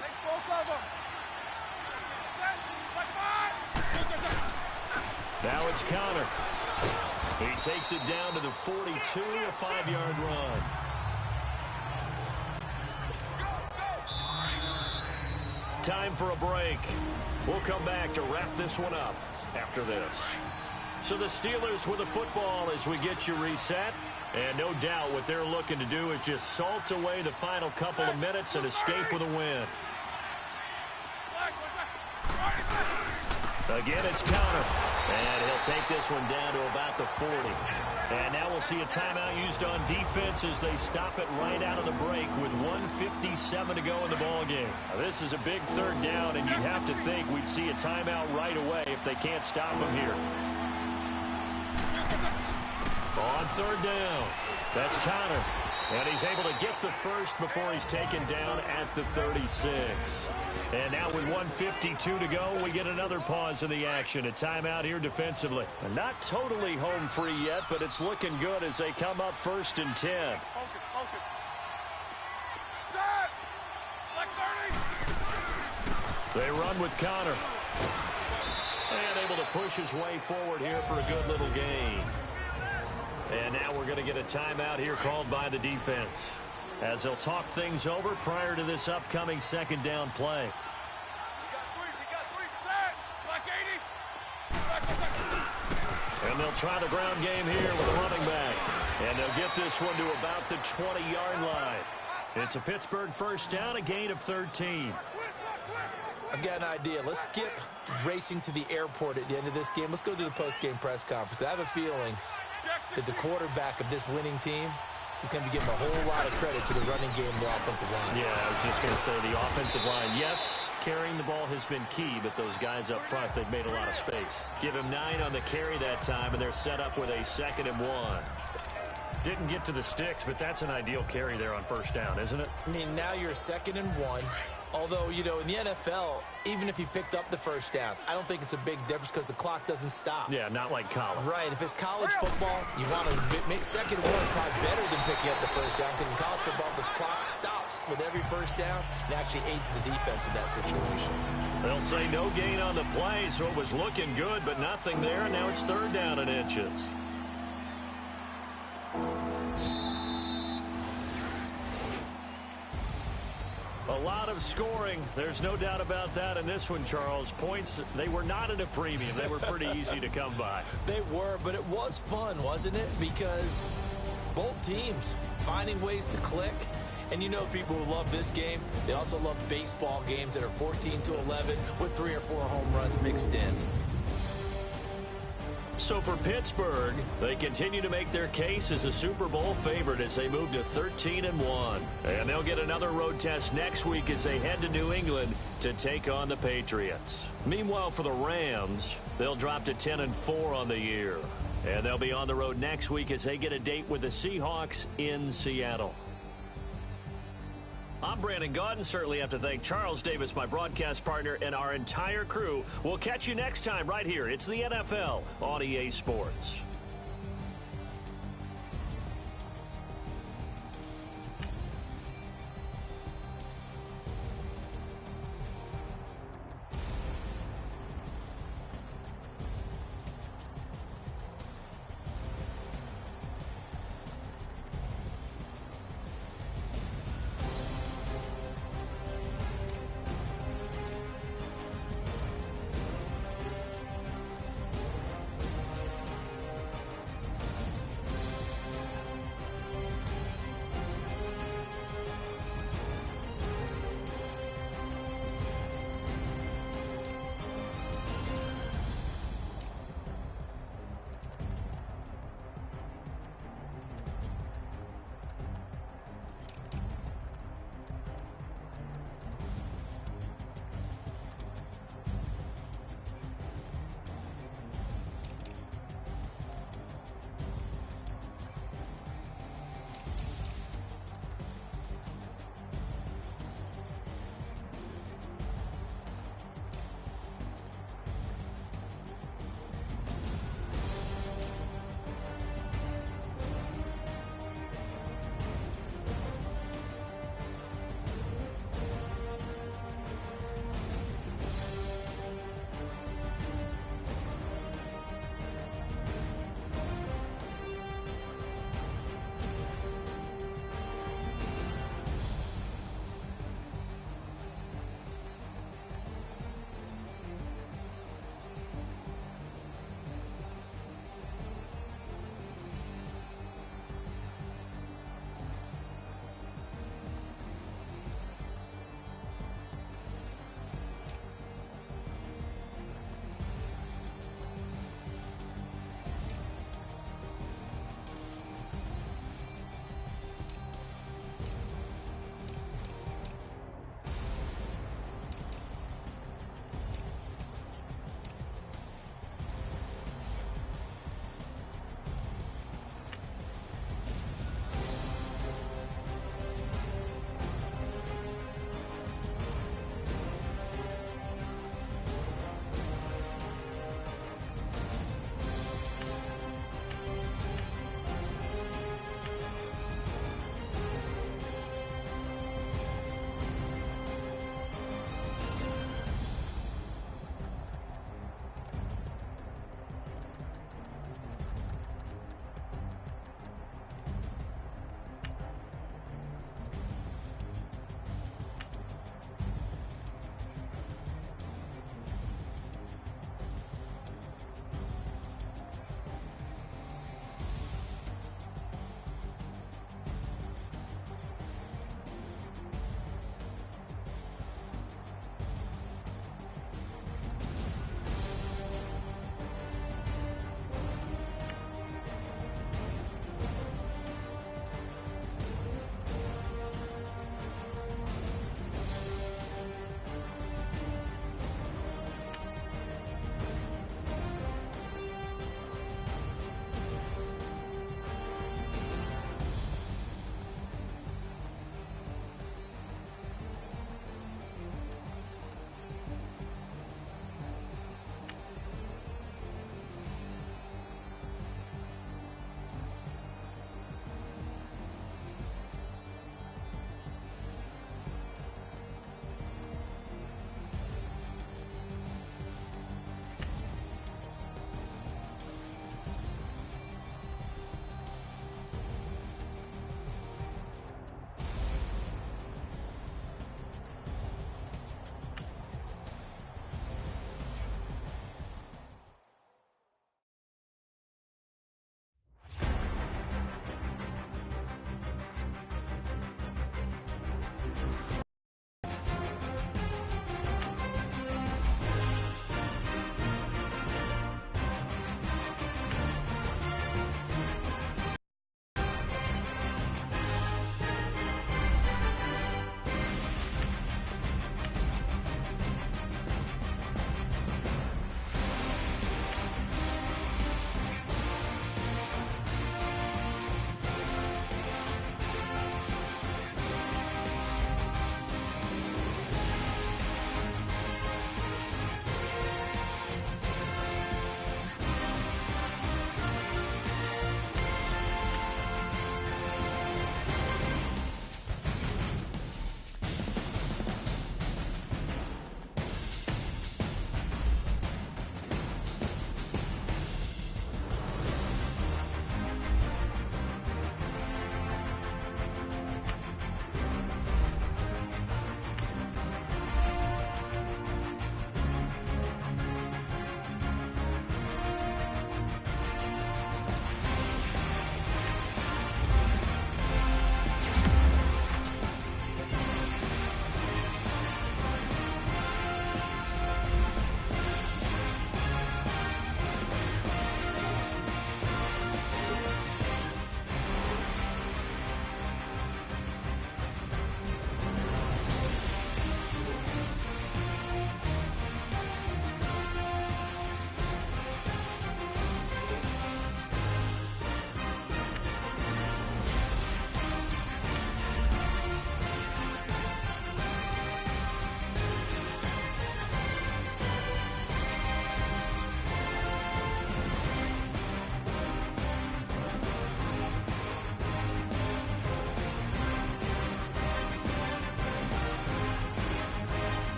Take both of them. it's Connor. He takes it down to the 42, a 5-yard run. Time for a break. We'll come back to wrap this one up after this. So the Steelers with the football as we get you reset. And no doubt what they're looking to do is just salt away the final couple of minutes and escape with a win. Again, it's Connor. And he'll take this one down to about the 40. And now we'll see a timeout used on defense as they stop it right out of the break with 1:57 to go in the ballgame. This is a big third down, and you'd have to think we'd see a timeout right away if they can't stop him here. On third down, that's Connor. And he's able to get the first before he's taken down at the 36. And now with 1:52 to go, we get another pause in the action. A timeout here defensively. And not totally home free yet, but it's looking good as they come up 1st and 10. Focus. Set! Like 30! They run with Connor. And able to push his way forward here for a good little gain. And now we're going to get a timeout here called by the defense as they'll talk things over prior to this upcoming second down play. We got three, set! Like 80! And they'll try the ground game here with a running back. And they'll get this one to about the 20-yard line. It's a Pittsburgh first down, a gain of 13. I've got an idea. Let's skip racing to the airport at the end of this game. Let's go to the post-game press conference. I have a feeling that the quarterback of this winning team is going to be giving a whole lot of credit to the running game and the offensive line. Yeah, I was just going to say the offensive line. Yes, carrying the ball has been key, but those guys up front, they've made a lot of space. Give him 9 on the carry that time, and they're set up with a 2nd and 1. Didn't get to the sticks, but that's an ideal carry there on first down, isn't it? I mean, now you're 2nd and 1. Although, you know, in the NFL, even if he picked up the first down, I don't think it's a big difference because the clock doesn't stop. Yeah, not like college. Right. If it's college football, you want to make 2nd and 1 is probably better than picking up the first down because in college football, the clock stops with every first down and actually aids the defense in that situation. They'll say no gain on the play, so it was looking good, but nothing there, and now it's 3rd down and inches. A lot of scoring. There's no doubt about that in this one, Charles. Points, they were not at a premium. They were pretty easy to come by. They were, but it was fun, wasn't it? Because both teams finding ways to click. And you know people who love this game, they also love baseball games that are 14-11 with 3 or 4 home runs mixed in. So for Pittsburgh, they continue to make their case as a Super Bowl favorite as they move to 13-1. And they'll get another road test next week as they head to New England to take on the Patriots. Meanwhile, for the Rams, they'll drop to 10-4 on the year. And they'll be on the road next week as they get a date with the Seahawks in Seattle. I'm Brandon Gaudin. Certainly have to thank Charles Davis, my broadcast partner, and our entire crew. We'll catch you next time right here. It's the NFL on EA Sports.